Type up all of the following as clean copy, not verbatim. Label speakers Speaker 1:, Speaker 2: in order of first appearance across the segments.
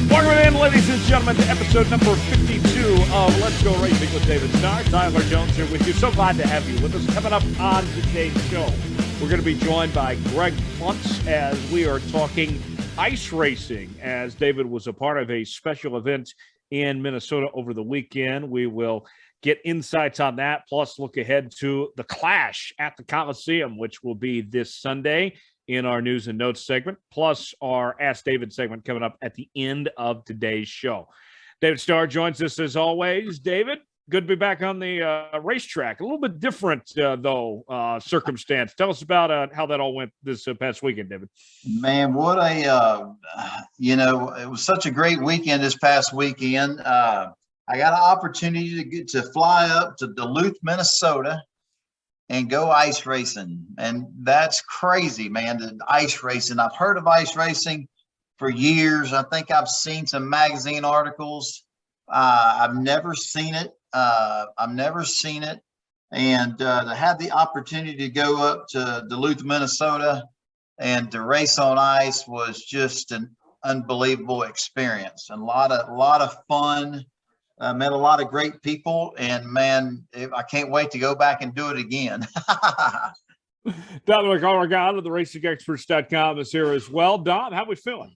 Speaker 1: Welcome in, ladies and gentlemen, to episode number 52 of Let's Go Racing with David Starr. Tyler Jones here with you. So glad to have you with us. Coming up on today's show, we're going to be joined by Greg Pluntz as we are talking ice racing, as David was a part of a special event in Minnesota over the weekend. We will get insights on that, plus look ahead to the Clash at the Coliseum, which will be this Sunday in our news and notes segment, plus our Ask David segment coming up at the end of today's show. David Starr joins us as always. David, good to be back on the racetrack. A little bit different, circumstance. Tell us about how that all went this past weekend, David.
Speaker 2: Man, what it was such a great weekend this past weekend. I got an opportunity to fly up to Duluth, Minnesota, and go ice racing. And that's crazy, man, the ice racing. I've heard of ice racing for years. I think I've seen some magazine articles. I've never seen it. And to have the opportunity to go up to Duluth, Minnesota, and to race on ice was just an unbelievable experience. And a lot of fun. Met a lot of great people, and man, I can't wait to go back and do it again.
Speaker 1: Dominic Aragon of the RacingExperts.com is here as well. Dom, how we feeling?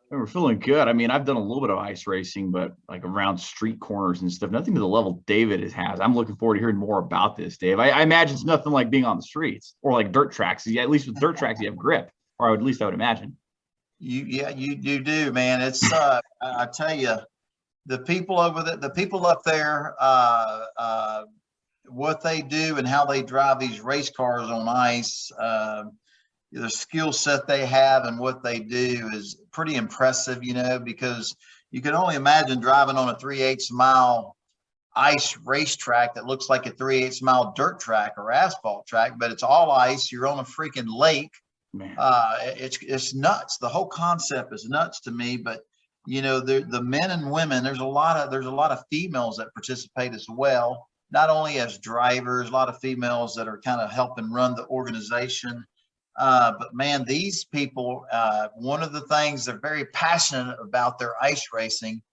Speaker 3: We're feeling good. I mean, I've done a little bit of ice racing, but like around street corners and stuff, nothing to the level David has. I'm looking forward to hearing more about this, Dave. I imagine it's nothing like being on the streets or like dirt tracks. Yeah, at least with dirt tracks, you have grip, or at least I would imagine.
Speaker 2: You do, man. It's I tell you, the people up there, what they do and how they drive these race cars on ice, the skill set they have and what they do is pretty impressive, because you can only imagine driving on a 3/8 mile ice racetrack that looks like a 3/8 mile dirt track or asphalt track, but it's all ice. You're on a freaking lake. Man. It's nuts. The whole concept is nuts to me, but the men and women, there's a lot of females that participate as well, not only as drivers, a lot of females that are kind of helping run the organization. But man, these people, one of the things, they're very passionate about their ice racing,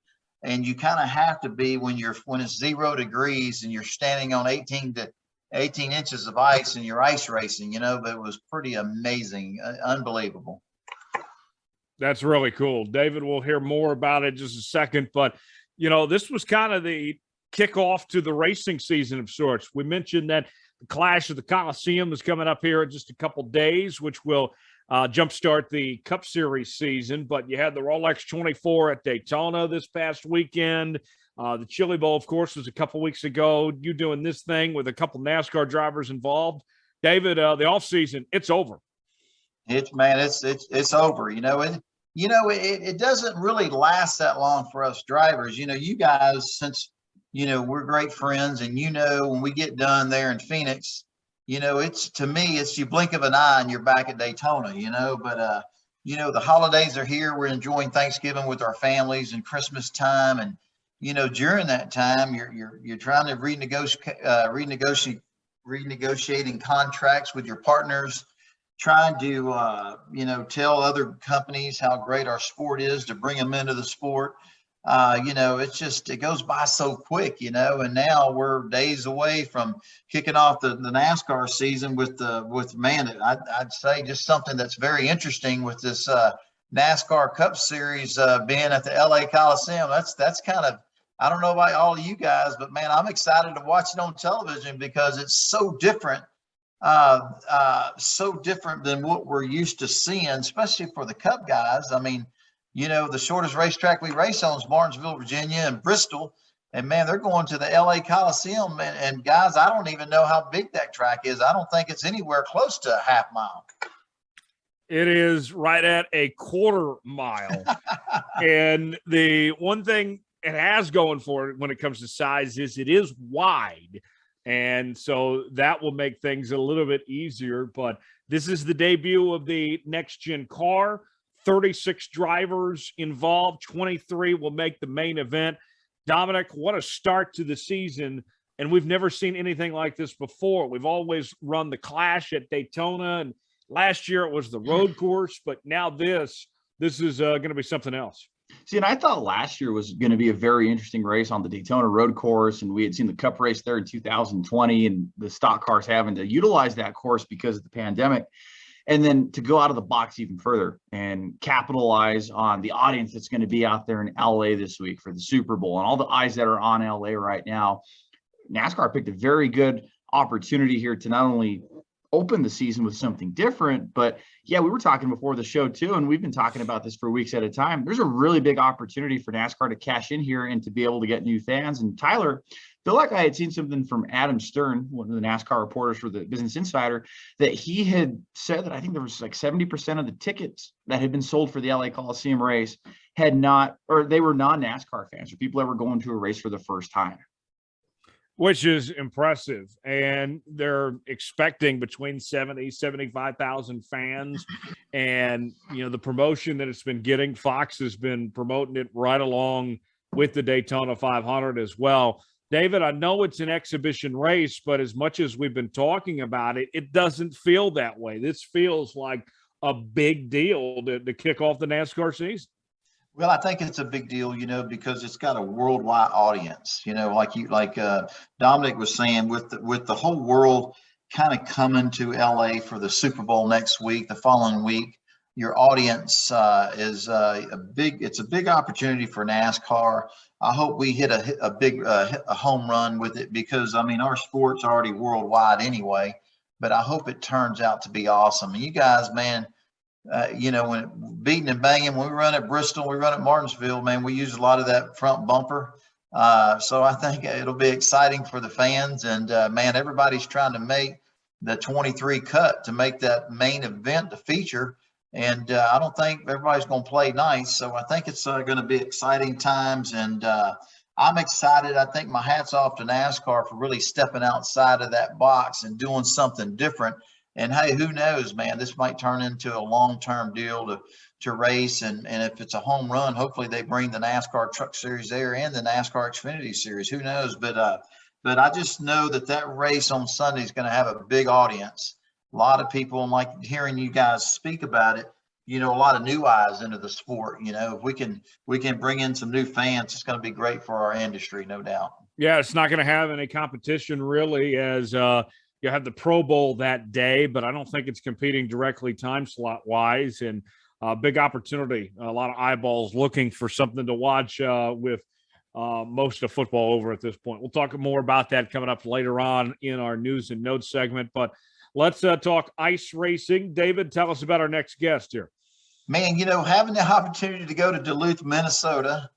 Speaker 2: and you kind of have to be when it's 0 degrees and you're standing on 18 inches of ice and you're ice racing, but it was pretty amazing, unbelievable.
Speaker 1: That's really cool. David, we'll hear more about it in just a second, but this was kind of the kickoff to the racing season of sorts. We mentioned that the Clash of the Coliseum is coming up here in just a couple days, which will jumpstart the Cup Series season, but you had the Rolex 24 at Daytona this past weekend. The Chili Bowl, of course, was a couple weeks ago. You doing this thing with a couple NASCAR drivers involved. David, the off season, it's over.
Speaker 2: It's over. It doesn't really last that long for us drivers. You guys, since we're great friends, and when we get done there in Phoenix, to me it's you blink of an eye and you're back at Daytona. But the holidays are here. We're enjoying Thanksgiving with our families and Christmas time, and during that time you're trying to renegotiating contracts with your partners, trying to tell other companies how great our sport is to bring them into the sport. It goes by so quick, and now we're days away from kicking off the NASCAR season I'd say just something that's very interesting with this NASCAR Cup Series being at the LA Coliseum. That's kind of, I don't know about all of you guys, but man, I'm excited to watch it on television because it's so different than what we're used to seeing, especially for the Cup guys. I mean, the shortest racetrack we race on is Martinsville, Virginia, and Bristol. And man, they're going to the LA Coliseum. And guys, I don't even know how big that track is. I don't think it's anywhere close to a half mile.
Speaker 1: It is right at a quarter mile. And the one thing it has going for it when it comes to size is it is wide. And so that will make things a little bit easier. But this is the debut of the next-gen car. 36 drivers involved. 23 will make the main event. Dominic, what a start to the season. And we've never seen anything like this before. We've always run the Clash at Daytona. And Last year it was the road course, but now this is going to be something else.
Speaker 3: See, and I thought last year was going to be a very interesting race on the Daytona road course, and we had seen the Cup race there in 2020, and the stock cars having to utilize that course because of the pandemic. And then to go out of the box even further and capitalize on the audience that's going to be out there in LA this week for the Super Bowl and all the eyes that are on LA right now, NASCAR picked a very good opportunity here to not only open the season with something different, but yeah, we were talking before the show too, and we've been talking about this for weeks at a time. There's a really big opportunity for NASCAR to cash in here and to be able to get new fans. And Tyler, I feel like I had seen something from Adam Stern, one of the NASCAR reporters for the Business Insider, that he had said that I think there was like 70% of the tickets that had been sold for the LA Coliseum race had not, or they were non-NASCAR fans or people ever going to a race for the first time.
Speaker 1: Which is impressive. And they're expecting between 75,000 fans. And, you know, the promotion that it's been getting, Fox has been promoting it right along with the Daytona 500 as well. David, I know it's an exhibition race, but as much as we've been talking about it, it doesn't feel that way. This feels like a big deal to kick off the NASCAR season.
Speaker 2: Well, I think it's a big deal, you know, because it's got a worldwide audience, you know, like Dominic was saying, with the whole world kind of coming to LA for the Super Bowl next week, the following week, your audience is it's a big opportunity for NASCAR. I hope we hit a big home run with it, because I mean, our sport's already worldwide anyway, but I hope it turns out to be awesome. And you guys, man, you know, when beating and banging, when we run at Bristol, we run at Martinsville, man, we use a lot of that front bumper. So I think it'll be exciting for the fans. And man, everybody's trying to make the 23 cut to make that main event the feature. And I don't think everybody's going to play nice. So I think it's going to be exciting times. And I'm excited. I think my hat's off to NASCAR for really stepping outside of that box and doing something different. And hey, who knows, man, this might turn into a long-term deal to race. And if it's a home run, hopefully they bring the NASCAR Truck Series there and the NASCAR Xfinity Series. Who knows? But I just know that race on Sunday is going to have a big audience. A lot of people, and like hearing you guys speak about it, you know, a lot of new eyes into the sport. You know, if we can bring in some new fans, it's going to be great for our industry, no doubt.
Speaker 1: Yeah, it's not going to have any competition really, as you have the Pro Bowl that day, but I don't think it's competing directly time slot wise. And big opportunity, a lot of eyeballs looking for something to watch with most of football over at this point. We'll talk more about that coming up later on in our news and notes segment, but let's talk ice racing. David, tell us about our next guest here.
Speaker 2: Man, you know, having the opportunity to go to Duluth, Minnesota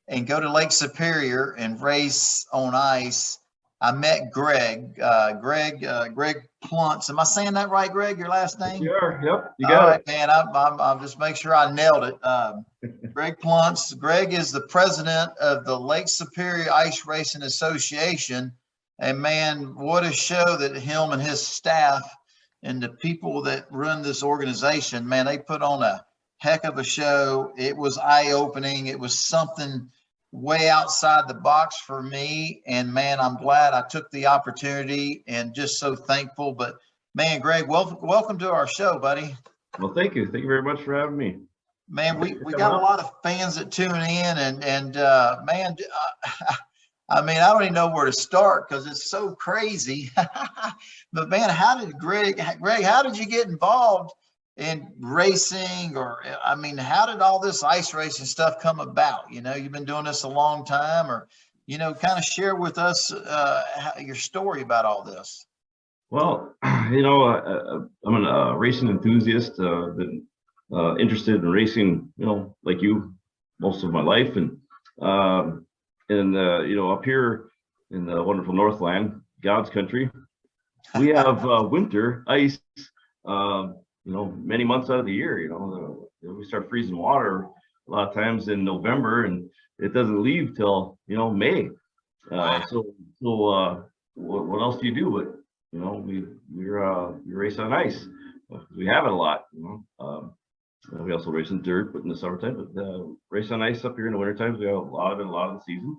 Speaker 2: and go to Lake Superior and race on ice, I met Greg Pluntz. Am I saying that right, Greg? Your last name?
Speaker 4: Sure. Yep. You
Speaker 2: All
Speaker 4: got
Speaker 2: right,
Speaker 4: it.
Speaker 2: man. I'll just make sure I nailed it. Greg Pluntz. Greg is the president of the Lake Superior Ice Racing Association. And man, what a show that him and his staff and the people that run this organization, man, they put on a heck of a show. It was eye-opening. It was something way outside the box for me. And man, I'm glad I took the opportunity and just so thankful. But man, Greg, welcome to our show, buddy.
Speaker 4: Well, thank you. Thank you very much for having me.
Speaker 2: Man, we got a lot of fans that tune in and man, I mean, I don't even know where to start because it's so crazy. But man, how did Greg, how did you get involved in racing? Or, I mean, how did all this ice racing stuff come about? You know, you've been doing this a long time, or, you know, kind of share with us your story about all this.
Speaker 4: Well, you know, I'm a racing enthusiast, been interested in racing, you know, like you, most of my life. And you know, up here in the wonderful Northland, God's country, we have winter ice, you know, many months out of the year. You know, we start freezing water a lot of times in November, and it doesn't leave till, you know, May. So what else do you do? But, you know, we race on ice. We have it a lot, you know. We also race in dirt, but in the summertime, but race on ice up here in the winter times, we have a lot of the season.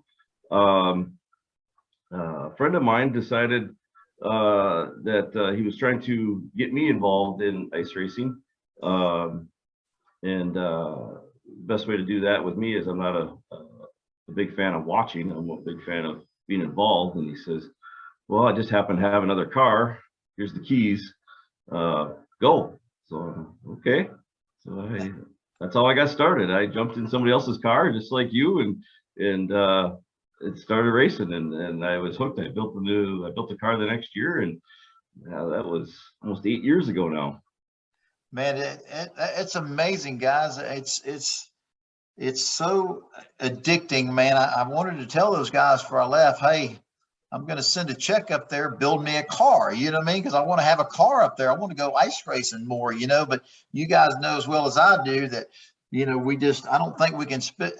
Speaker 4: A friend of mine decided that he was trying to get me involved in ice racing. And best way to do that with me is I'm not a big fan of watching. I'm a big fan of being involved. And he says, well, I just happen to have another car. Here's the keys. Go. So, okay. So that's how I got started. I jumped in somebody else's car, just like you, and it started racing, and I was hooked. I built the car the next year, and that was almost 8 years ago now.
Speaker 2: Man, it's amazing, guys. It's so addicting, man. I wanted to tell those guys before I left, hey, I'm going to send a check up there, build me a car, you know what I mean? Because I want to have a car up there. I want to go ice racing more, but you guys know as well as I do that, I don't think we can fit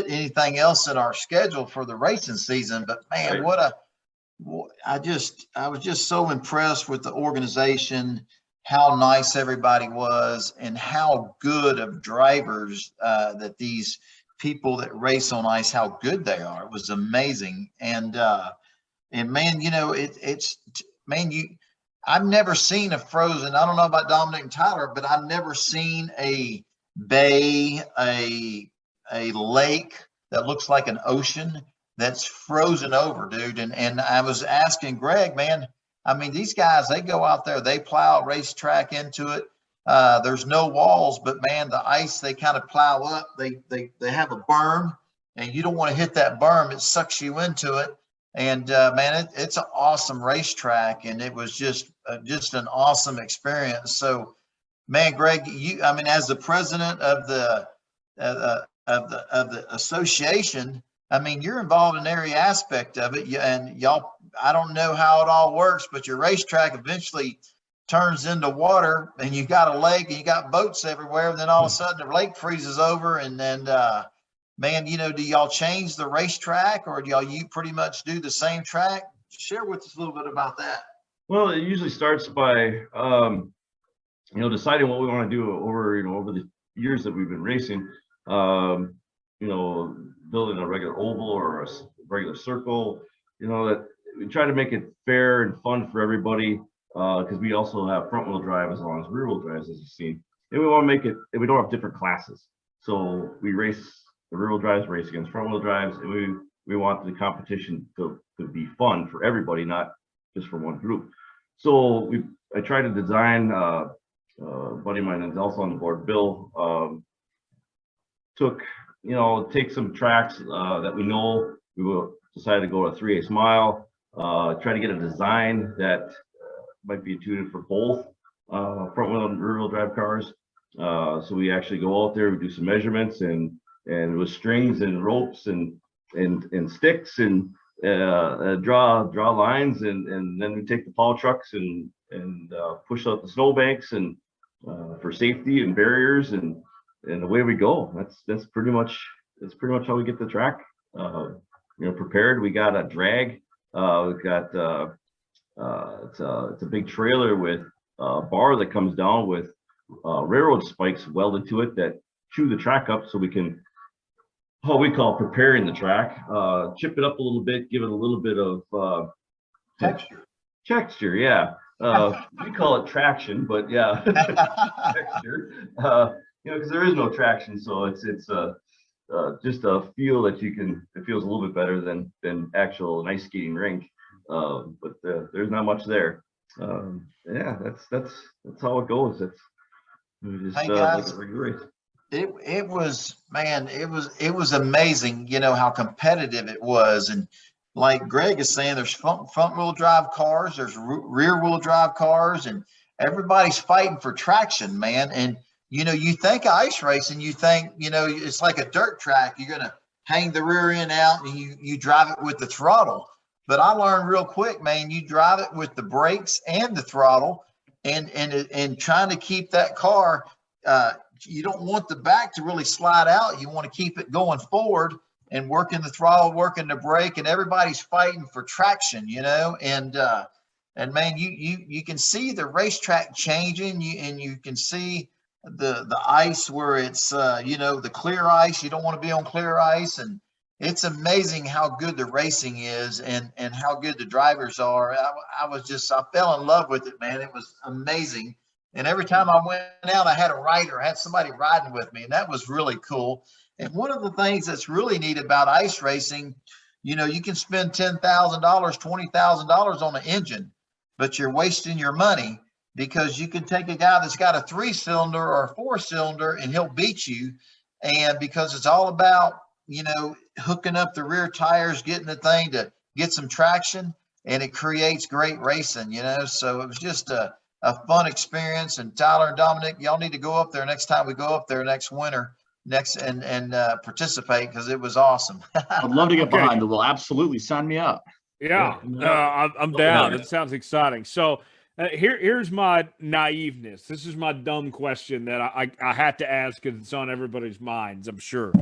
Speaker 2: anything else in our schedule for the racing season. But man,
Speaker 4: Right.
Speaker 2: I was just so impressed with the organization, how nice everybody was, and how good of drivers that these people that race on ice, how good they are. It was amazing. And man, I've never seen a frozen, I don't know about Dominic and Tyler, but I've never seen a bay, a lake that looks like an ocean that's frozen over, dude. And I was asking Greg, man, I mean, these guys, they go out there, they plow a racetrack into it. There's no walls, but man, the ice, they kind of plow up. They have a berm, and you don't want to hit that berm. It sucks you into it. And man, it's an awesome racetrack, and it was just an awesome experience. So, man, Greg, as the president of the association, I mean, you're involved in every aspect of it. And y'all, I don't know how it all works, but your racetrack eventually turns into water, and you got a lake, and you got boats everywhere. And then all of a sudden, the lake freezes over, and then, man, do y'all change the racetrack, or you pretty much do the same track? Share with us a little bit about that.
Speaker 4: Well, it usually starts by deciding what we want to do over the years that we've been racing. Building a regular oval or a regular circle. That we try to make it fair and fun for everybody, because we also have front wheel drive as well as rear wheel drives, as you've seen. And we want to make it, and we don't have different classes. So we race the rear wheel drives, race against front wheel drives, and we want the competition to be fun for everybody, not just for one group. So I try to design, a buddy of mine is also on the board, Bill, take some tracks that we know. We will decide to go a 3/8 mile, try to get a design that might be intuitive for both front wheel and rear wheel drive cars. So we actually go out there, we do some measurements, and with strings and ropes and sticks, and draw lines, and then we take the plow trucks and push out the snowbanks and for safety and barriers, and away we go. That's pretty much how we get the track prepared. We got a drag. We've got it's a big trailer with a bar that comes down with railroad spikes welded to it that chew the track up, so we can, what we call preparing the track, chip it up a little bit, give it a little bit of texture. Yeah. We call it traction, but yeah, texture. Because there is no traction, so it's just a feel that it feels a little bit better than actual ice skating rink. But there's not much there. Yeah, that's how it goes.
Speaker 2: Hey guys, it was amazing, how competitive it was. And like Greg is saying, there's front wheel drive cars, there's rear wheel drive cars, and everybody's fighting for traction, man. And you think ice racing, you think, it's like a dirt track. You're going to hang the rear end out and you drive it with the throttle. But I learned real quick, man, you drive it with the brakes and the throttle, and trying to keep that car, you don't want the back to really slide out. You want to keep it going forward and working the throttle, working the brake, and everybody's fighting for traction, and man, you can see the racetrack changing, and you can see the ice where it's the clear ice. You don't want to be on clear ice, and it's amazing how good the racing is and how good the drivers are. I fell in love with it, man. It was amazing. And every time I went out, I had a rider, I had somebody riding with me, and that was really cool. And one of the things that's really neat about ice racing, you know, you can spend $10,000, $20,000 on an engine, but you're wasting your money, because you can take a guy that's got a 3-cylinder or a 4-cylinder and he'll beat you. And because it's all about, you know, hooking up the rear tires, getting the thing to get some traction, and it creates great racing, you know. So it was just a fun experience. And Tyler and Dominic, y'all need to go up there next time we go up there next winter, and participate, because it was awesome.
Speaker 3: I'd love to get behind it. Will absolutely sign me up.
Speaker 1: Yeah, I'm down. That sounds exciting. So here's my naiveness. This is my dumb question that I had to ask, because it's on everybody's minds, I'm sure.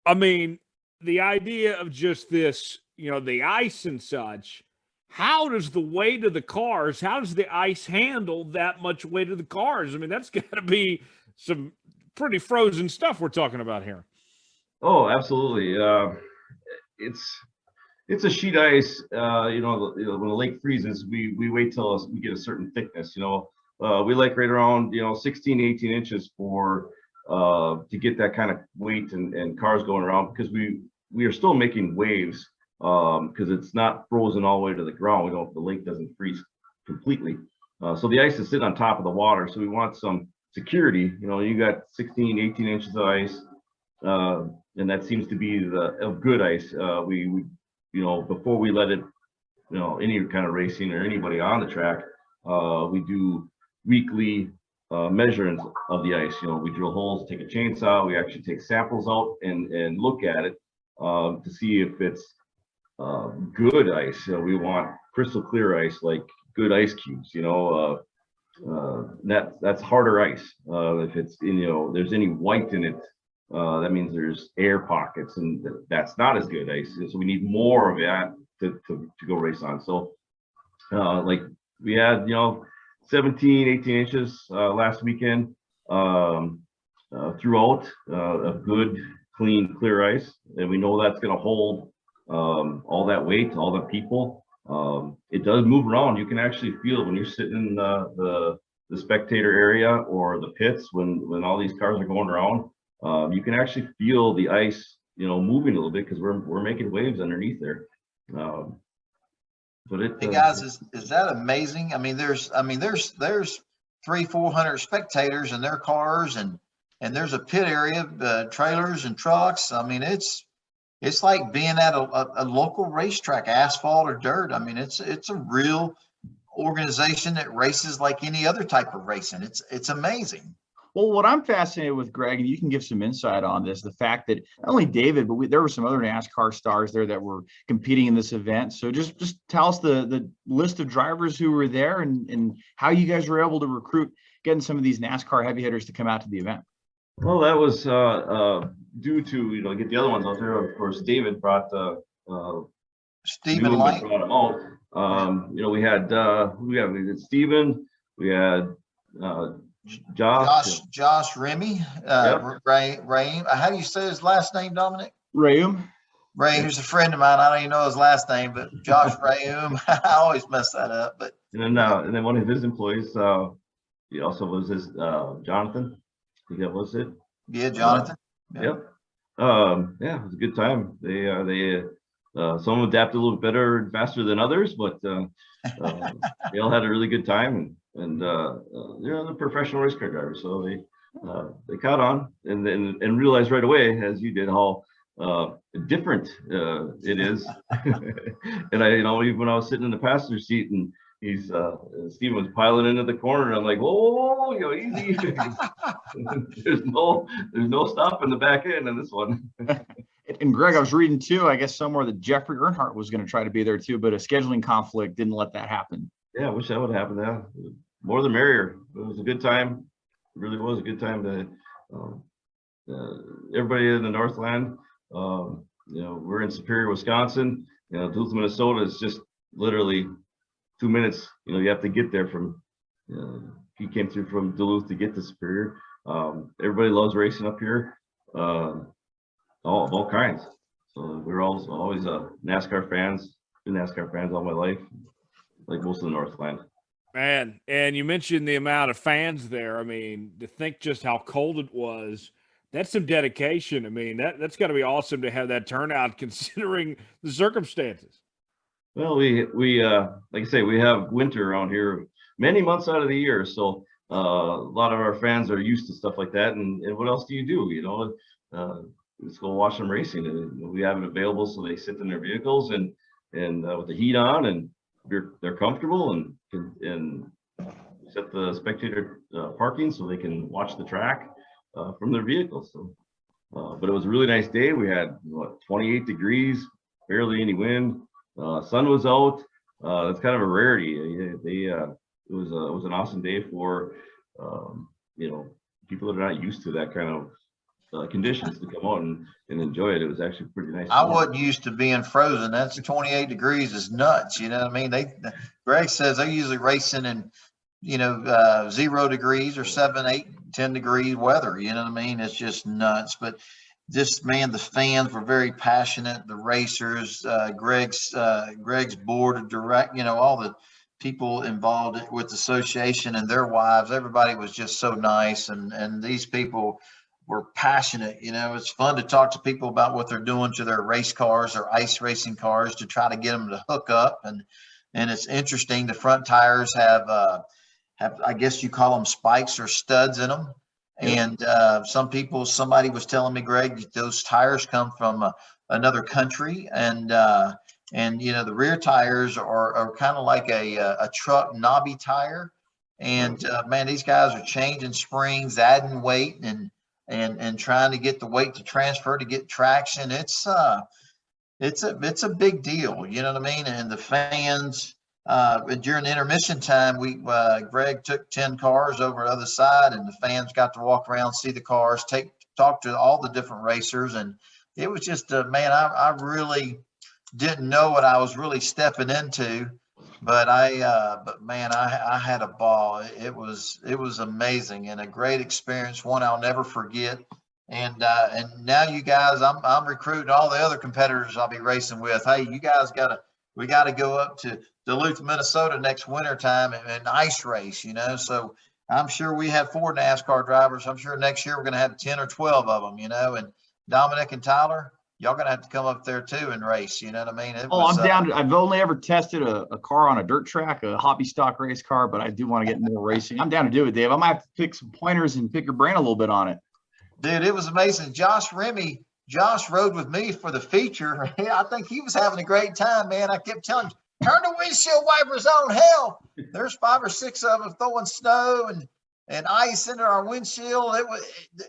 Speaker 1: I mean, the idea of just this, you know, the ice and such, how does the weight of the cars, how does the ice handle that much weight of the cars? I mean, that's got to be some pretty frozen stuff we're talking about here.
Speaker 4: Oh, absolutely. It's a sheet ice. You know, when the lake freezes, we wait till we get a certain thickness. You know, we like right around 16, 18 inches for to get that kind of weight and cars going around, because we are still making waves, because it's not frozen all the way to the ground. The lake doesn't freeze completely. So the ice is sitting on top of the water. So we want some security. You know, you got 16, 18 inches of ice, and that seems to be of good ice. We before we let it, any kind of racing or anybody on the track, we do weekly measurements of the ice. We drill holes, take a chainsaw, we actually take samples out and look at it to see if it's good ice. We want crystal clear ice, like good ice cubes. That's harder ice. If it's there's any white in it, that means there's air pockets, and that's not as good ice. So we need more of that to go race on. So like we had 17, 18 inches last weekend throughout a good, clean, clear ice, and we know that's going to hold all that weight, all the people. It does move around. You can actually feel it when you're sitting in the spectator area or the pits when all these cars are going around. You can actually feel the ice, moving a little bit, because we're making waves underneath there. But
Speaker 2: hey guys, is that amazing? I mean, there's 300-400 spectators in their cars, and there's a pit area, trailers and trucks. I mean, it's like being at a local racetrack, asphalt or dirt. I mean, it's a real organization that races like any other type of racing. It's amazing.
Speaker 3: Well, what I'm fascinated with, Greg, and you can give some insight on this, the fact that not only David, but there were some other NASCAR stars there that were competing in this event. So just tell us the list of drivers who were there and how you guys were able to recruit, getting some of these NASCAR heavy hitters to come out to the event.
Speaker 4: Well, that was due to, get the other ones out there. Of course, David brought
Speaker 2: Stephen Light.
Speaker 4: Brought him out. We had Stephen, we had
Speaker 2: Josh Remy, Raim. How do you say his last name, Dominic?
Speaker 3: Raim.
Speaker 2: He's a friend of mine. I don't even know his last name, but Josh Raim. I always mess that up. But
Speaker 4: and then one of his employees, he also was his Jonathan. I think that was it.
Speaker 2: Yeah, Jonathan.
Speaker 4: Yep. Yeah, it was a good time. They some adapted a little better and faster than others, but they all had a really good time, and they're professional race car drivers, so they caught on and realized right away, as you did, how different it is. And even when I was sitting in the passenger seat and Steven was piling into the corner, and I'm like, whoa, easy. there's no stopping the back end in this one.
Speaker 3: And Greg, I was reading too, I guess somewhere that Jeffrey Earnhardt was going to try to be there too, but a scheduling conflict didn't let that happen.
Speaker 4: Yeah, I wish that would happen. Yeah, more the merrier. It was a good time. It really was a good time to everybody in the Northland. We're in Superior, Wisconsin. Duluth, Minnesota is just literally 2 minutes. You have to get there from. He came through from Duluth to get to Superior. Everybody loves racing up here. All kinds. So we were also always NASCAR fans, been NASCAR fans all my life, like most of the Northland.
Speaker 1: Man, and you mentioned the amount of fans there. I mean, to think just how cold it was, that's some dedication. I mean, that's got to be awesome to have that turnout considering the circumstances.
Speaker 4: Well, we like I say, we have winter around here many months out of the year, so a lot of our fans are used to stuff like that. And what else do? You know, let's go watch them racing, and we have it available so they sit in their vehicles and with the heat on, and they're comfortable and set the spectator parking so they can watch the track from their vehicles. So, but it was a really nice day. We had 28 degrees, barely any wind. Sun was out. That's kind of a rarity. It was an awesome day for people that are not used to that kind of conditions to come out and enjoy it. It was actually pretty nice.
Speaker 2: I wasn't used to being frozen. That's 28 degrees is nuts. You know what I mean? Greg says they're usually racing in 0 degrees or 7, 8, 10 degree weather. You know what I mean? It's just nuts. But just, man, the fans were very passionate. The racers, Greg's board of direct, all the people involved with the association and their wives, everybody was just so nice. And these people were passionate. It's fun to talk to people about what they're doing to their race cars or ice racing cars to try to get them to hook up. And it's interesting. The front tires have, I guess you call them spikes or studs in them. And somebody was telling me, Greg, those tires come from another country, and the rear tires are kind of like a truck knobby tire. And man, these guys are changing springs, adding weight, and trying to get the weight to transfer to get traction. It's a big deal, you know what I mean? And the fans. During intermission time, Greg took 10 cars over the other side, and the fans got to walk around, see the cars, talk to all the different racers, and it was just man, I really didn't know what I was really stepping into, but man, I had a ball. It was amazing and a great experience, one I'll never forget. And now you guys, I'm recruiting all the other competitors I'll be racing with. Hey, you guys we got to go up to Duluth, Minnesota next winter time and ice race, so I'm sure we have 4 NASCAR drivers. I'm sure next year we're going to have 10 or 12 of them, and Dominic and Tyler, y'all going to have to come up there too and race. You know what I mean?
Speaker 3: I'm down. I've only ever tested a car on a dirt track, a hobby stock race car, but I do want to get more racing. I'm down to do it, Dave. I might have to pick some pointers and pick your brain a little bit on it.
Speaker 2: Dude, it was amazing. Josh rode with me for the feature. I think he was having a great time, man. I kept telling him, turn the windshield wipers on. Hell, there's 5 or 6 of them throwing snow and ice into our windshield.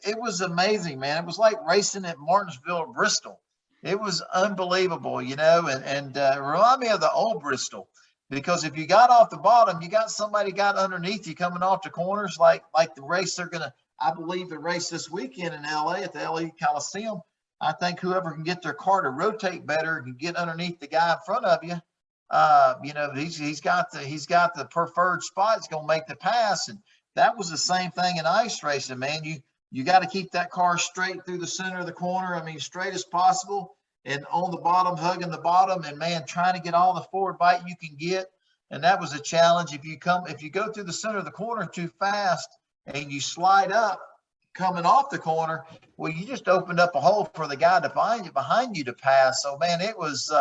Speaker 2: It was amazing, man. It was like racing at Martinsville or Bristol. It was unbelievable, and remind me of the old Bristol, because if you got off the bottom, you got somebody got underneath you coming off the corners, like the race I believe the race this weekend in LA at the LA Coliseum. I think whoever can get their car to rotate better can get underneath the guy in front of you. He's got the preferred spot. It's going to make the pass. And that was the same thing in ice racing, man. You got to keep that car straight through the center of the corner. I mean, straight as possible, and on the bottom, hugging the bottom, and man, trying to get all the forward bite you can get. And that was a challenge. If you go through the center of the corner too fast and you slide up coming off the corner, well, you just opened up a hole for the guy behind you to pass. So man, it was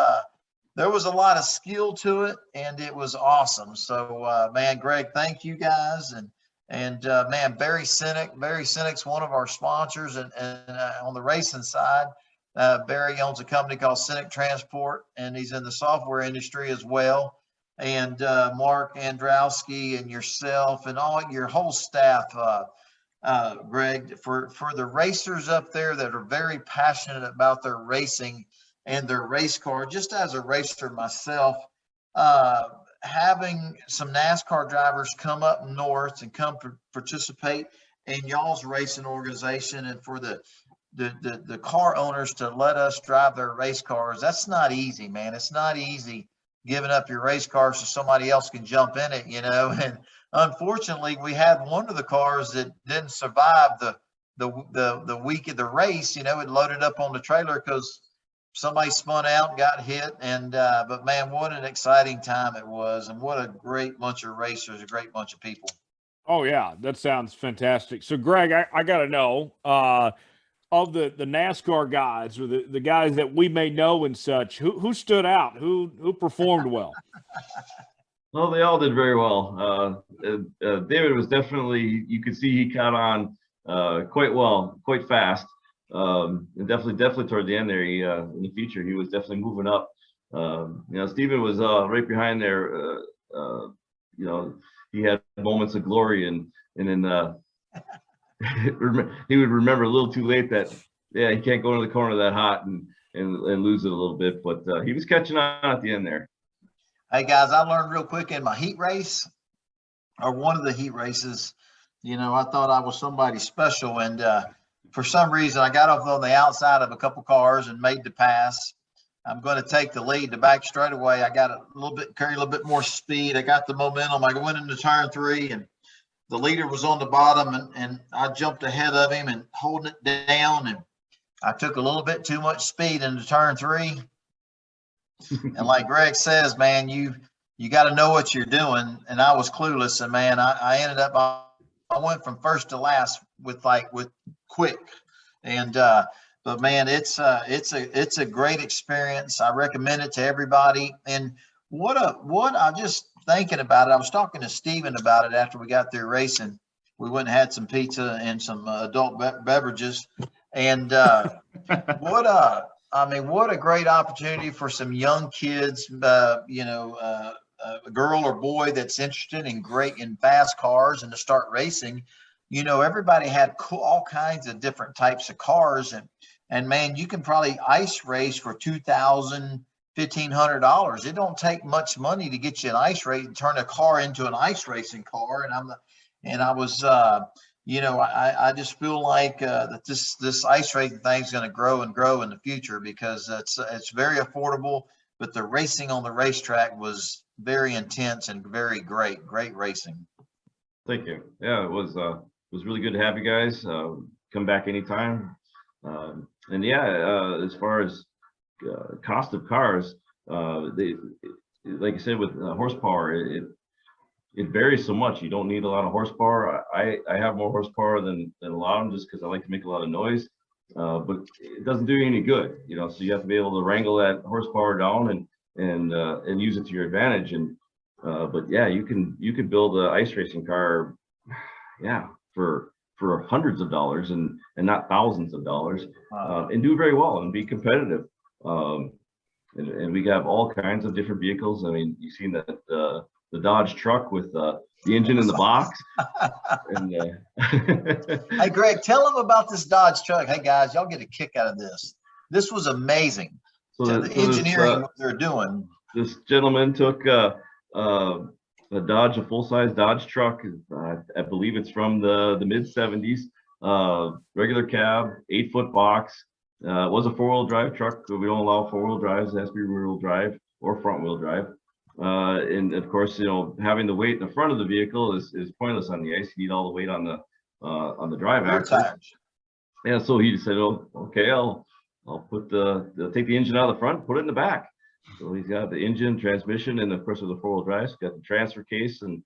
Speaker 2: there was a lot of skill to it, and it was awesome. So man, Greg, thank you guys, and man, Barry Sinnick's one of our sponsors, and on the racing side, Barry owns a company called Sinnick Transport, and he's in the software industry as well. And Mark Androwski and yourself and all your whole staff, Greg, for the racers up there that are very passionate about their racing and their race car. Just as a racer myself, having some NASCAR drivers come up north and come participate in y'all's racing organization, and for the car owners to let us drive their race cars, that's not easy, man. It's not easy giving up your race car so somebody else can jump in it, and unfortunately we had one of the cars that didn't survive the week of the race. It loaded up on the trailer because somebody spun out, got hit, and but man, what an exciting time it was, and what a great bunch of racers, a great bunch of people.
Speaker 1: Oh yeah, that sounds fantastic. So Greg, I got to know of the NASCAR guys, or the guys that we may know and such, who stood out, who performed well.
Speaker 4: Well, they all did very well. David was definitely, you could see he caught on quite well, quite fast. And definitely toward the end there, in the feature, he was definitely moving up. Steven was right behind there. He had moments of glory, and then he would remember a little too late that he can't go into the corner that hot and lose it a little bit. But he was catching on at the end there.
Speaker 2: Hey guys, I learned real quick in my heat race, or one of the heat races, I thought I was somebody special, and for some reason I got off on the outside of a couple cars and made the pass. I'm going to take the lead. The back straightaway, I got carry a little bit more speed. I got the momentum. I went into turn 3, and the leader was on the bottom, and I jumped ahead of him and holding it down, and I took a little bit too much speed into turn 3. And like Greg says, man, you got to know what you're doing. And I was clueless, and man, I ended up, I went from first to last with quick, and but man, it's a great experience. I recommend it to everybody. And what I'm just thinking about it. I was talking to Steven about it after we got through racing. We went and had some pizza and some adult beverages, and what a great opportunity for some young kids, a girl or boy that's interested in fast cars and to start racing. Everybody had all kinds of different types of cars, and man, you can probably ice race for $2,000, $1,500. It don't take much money to get you an ice race and turn a car into an ice racing car. I just feel like that this ice racing thing is going to grow and grow in the future, because it's very affordable, but the racing on the racetrack was very intense and very great racing.
Speaker 4: Thank you. Yeah, it was really good to have you guys. Come back anytime. As far as cost of cars, like you said, with horsepower, it varies so much. You don't need a lot of horsepower. I have more horsepower than a lot of them, just because I like to make a lot of noise. But it doesn't do you any good, So you have to be able to wrangle that horsepower down and use it to your advantage. But yeah, you can build an ice racing car, for hundreds of dollars and not thousands of dollars, and do very well and be competitive. And we have all kinds of different vehicles. I mean, you've seen that the Dodge truck with the engine in the box. And
Speaker 2: Hey, Greg, tell them about this Dodge truck. Hey guys, y'all get a kick out of this. This was amazing. The engineering what they're doing.
Speaker 4: This gentleman took a full-size Dodge truck. I believe it's from the mid-70s. Regular cab, 8-foot box. It was a 4-wheel drive truck, so we don't allow 4-wheel drives. It has to be rear-wheel drive or front-wheel drive. And of course, having the weight in the front of the vehicle is pointless on the ice. You need all the weight on the drive axle. And so he said, "Oh, okay, I'll take the engine out of the front, put it in the back." So he's got the engine, transmission, and of course with the 4-wheel drive, he's got the transfer case and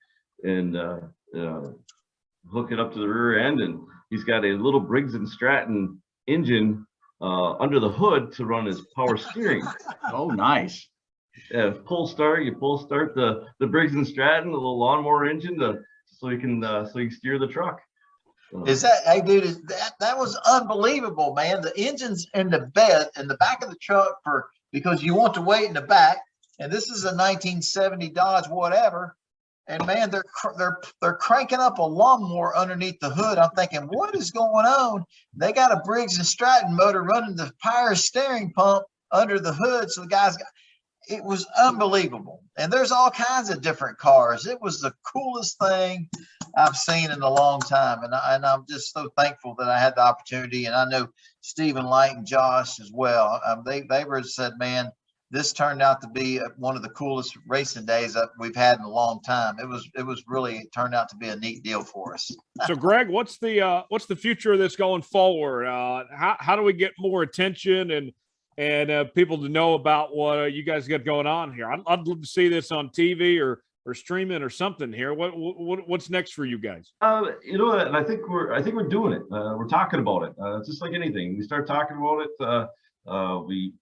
Speaker 4: hook it up to the rear end, and he's got a little Briggs and Stratton engine under the hood to run his power steering.
Speaker 3: Oh, nice.
Speaker 4: Yeah, you pull start the Briggs and Stratton, the little lawnmower engine, so you can steer the truck.
Speaker 2: Hey dude, that was unbelievable, man. The engine's in the back of the truck because you want to wait in the back, and this is a 1970 Dodge whatever, and man, they're cranking up a lawnmower underneath the hood. I'm thinking, what is going on? They got a Briggs and Stratton motor running the power steering pump under the hood, so the guys it was unbelievable. And there's all kinds of different cars. It was the coolest thing I've seen in a long time. And I'm just so thankful that I had the opportunity. And I know Stephen Light and Josh as well. They were said, man, this turned out to be one of the coolest racing days that we've had in a long time. It turned out to be a neat deal for us.
Speaker 1: So Greg, what's the future of this going forward? How do we get more attention and people to know about what you guys got going on here. I'd love to see this on TV or streaming or something here. What's next for you guys?
Speaker 4: You know, and I think we're doing it. We're talking about it. It's just like anything. We start talking about it. We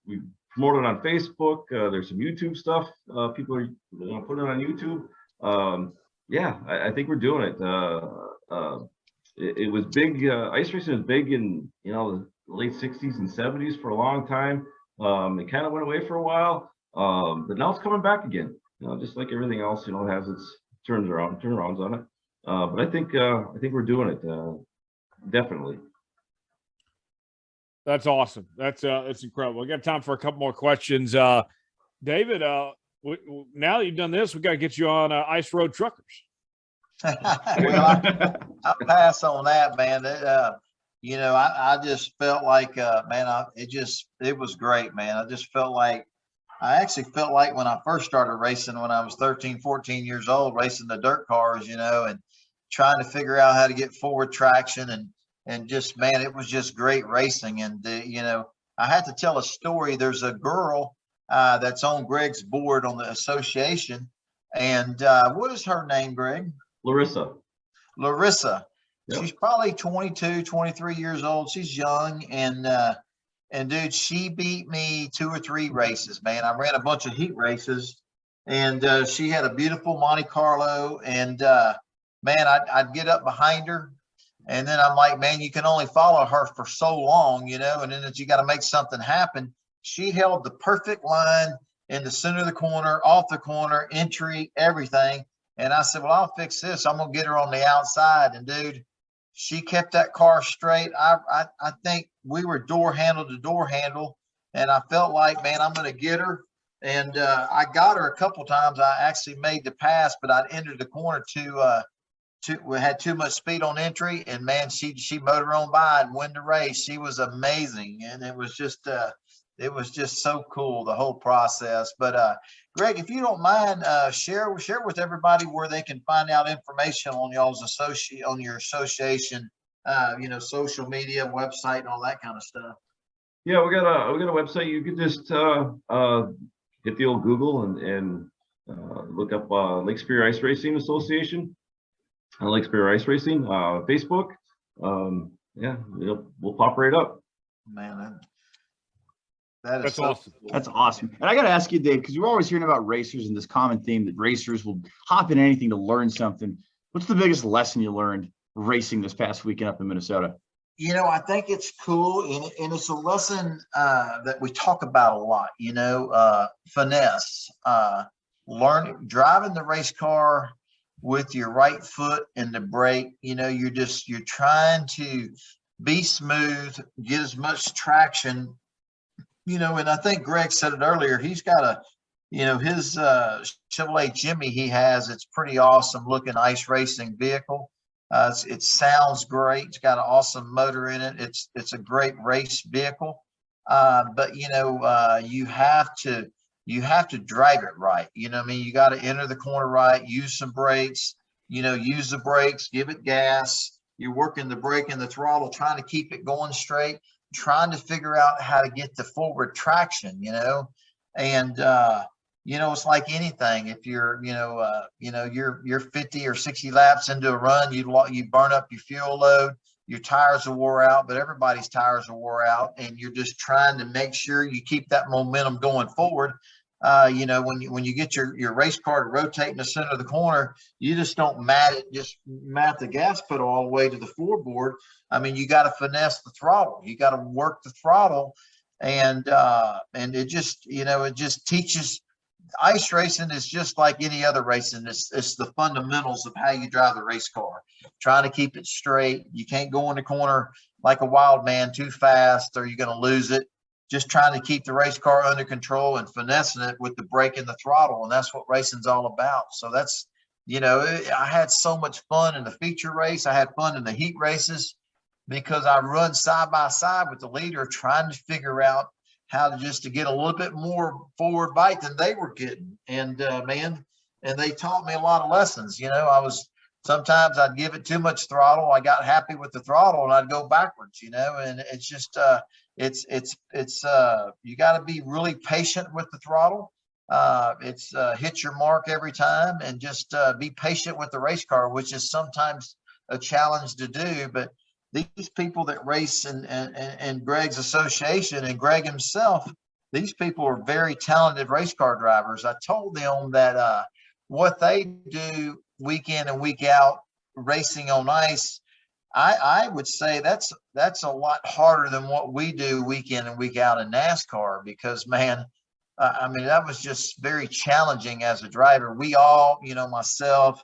Speaker 4: promote it on Facebook. There's some YouTube stuff. People are putting it on YouTube. Yeah, I think we're doing it. It was big. Ice racing was big in the late 60s and 70s for a long time. It kind of went away for a while, but now it's coming back again. Just like everything else, it has its turnarounds on it. But I think we're doing it definitely.
Speaker 1: That's awesome. That's incredible. We got time for a couple more questions. David, now that you've done this, we got to get you on Ice Road Truckers.
Speaker 2: Well, I pass on that, man. I just felt like, man, it was great, man. I actually felt like when I first started racing, when I was 13, 14 years old, racing the dirt cars, and trying to figure out how to get forward traction and just, man, it was just great racing. And, I had to tell a story. There's a girl that's on Greg's board on the association. And what is her name, Greg?
Speaker 4: Larissa.
Speaker 2: Yep. She's probably 22, 23 years old. She's young. And dude, she beat me 2 or 3 races, man. I ran a bunch of heat races, and she had a beautiful Monte Carlo. And man, I'd get up behind her, and then I'm like, man, you can only follow her for so long, and then you got to make something happen. She held the perfect line in the center of the corner, off the corner, entry, everything. And I said, well, I'll fix this. I'm gonna get her on the outside. And dude, she kept that car straight. I think we were door handle to door handle, and I felt like, man, I'm going to get her. And I got her a couple times. I actually made the pass, but I'd entered the corner we had too much speed on entry, and man, she motored on by and won the race. She was amazing, and it was just so cool, the whole process. But Greg, if you don't mind, share with everybody where they can find out information on your association, social media, website, and all that kind of stuff.
Speaker 4: Yeah, we got a website. You can just hit the old Google and look up Lake Superior Ice Racing Association, Lake Superior Ice Racing, Facebook. Yeah, we'll pop right up.
Speaker 2: Man,
Speaker 1: that's so awesome.
Speaker 2: Cool.
Speaker 3: That's awesome. And I got to ask you, Dave, because we're always hearing about racers and this common theme that racers will hop in anything to learn something. What's the biggest lesson you learned racing this past weekend up in Minnesota?
Speaker 2: I think it's cool, and it's a lesson that we talk about a lot, finesse, driving the race car with your right foot in the brake. You're trying to be smooth, get as much traction, and I think Greg said it earlier. He's got his Chevrolet Jimmy he has. It's pretty awesome looking ice racing vehicle. It sounds great. It's got an awesome motor in it. It's a great race vehicle. But you have to drive it right. You got to enter the corner right, use some brakes, use the brakes, give it gas. You're working the brake and the throttle, trying to keep it going straight, trying to figure out how to get the forward traction, and it's like anything. If you're, you're 50 or 60 laps into a run, you burn up your fuel load, your tires are wore out, but everybody's tires are wore out, and you're just trying to make sure you keep that momentum going forward. When you get your race car to rotate in the center of the corner, you just don't mat the gas pedal all the way to the floorboard. I mean, you got to finesse the throttle. You got to work the throttle, and it just teaches. Ice racing is just like any other racing. It's the fundamentals of how you drive the race car. Trying to keep it straight. You can't go in the corner like a wild man too fast, or you're going to lose it. Just trying to keep the race car under control and finessing it with the brake and the throttle. And that's what racing's all about. So that's, I had so much fun in the feature race. I had fun in the heat races because I run side by side with the leader, trying to figure out how to get a little bit more forward bite than they were getting. And and they taught me a lot of lessons. I was sometimes I'd give it too much throttle. I got happy with the throttle and I'd go backwards, you know, and it's just, you got to be really patient with the throttle. Hit your mark every time, and just be patient with the race car, which is sometimes a challenge to do. But these people that race in Greg's association and Greg himself, these people are very talented race car drivers. I told them that what they do week in and week out racing on ice, I would say that's a lot harder than what we do week in and week out in NASCAR, because, man, I mean, that was just very challenging as a driver. We all, you know, myself,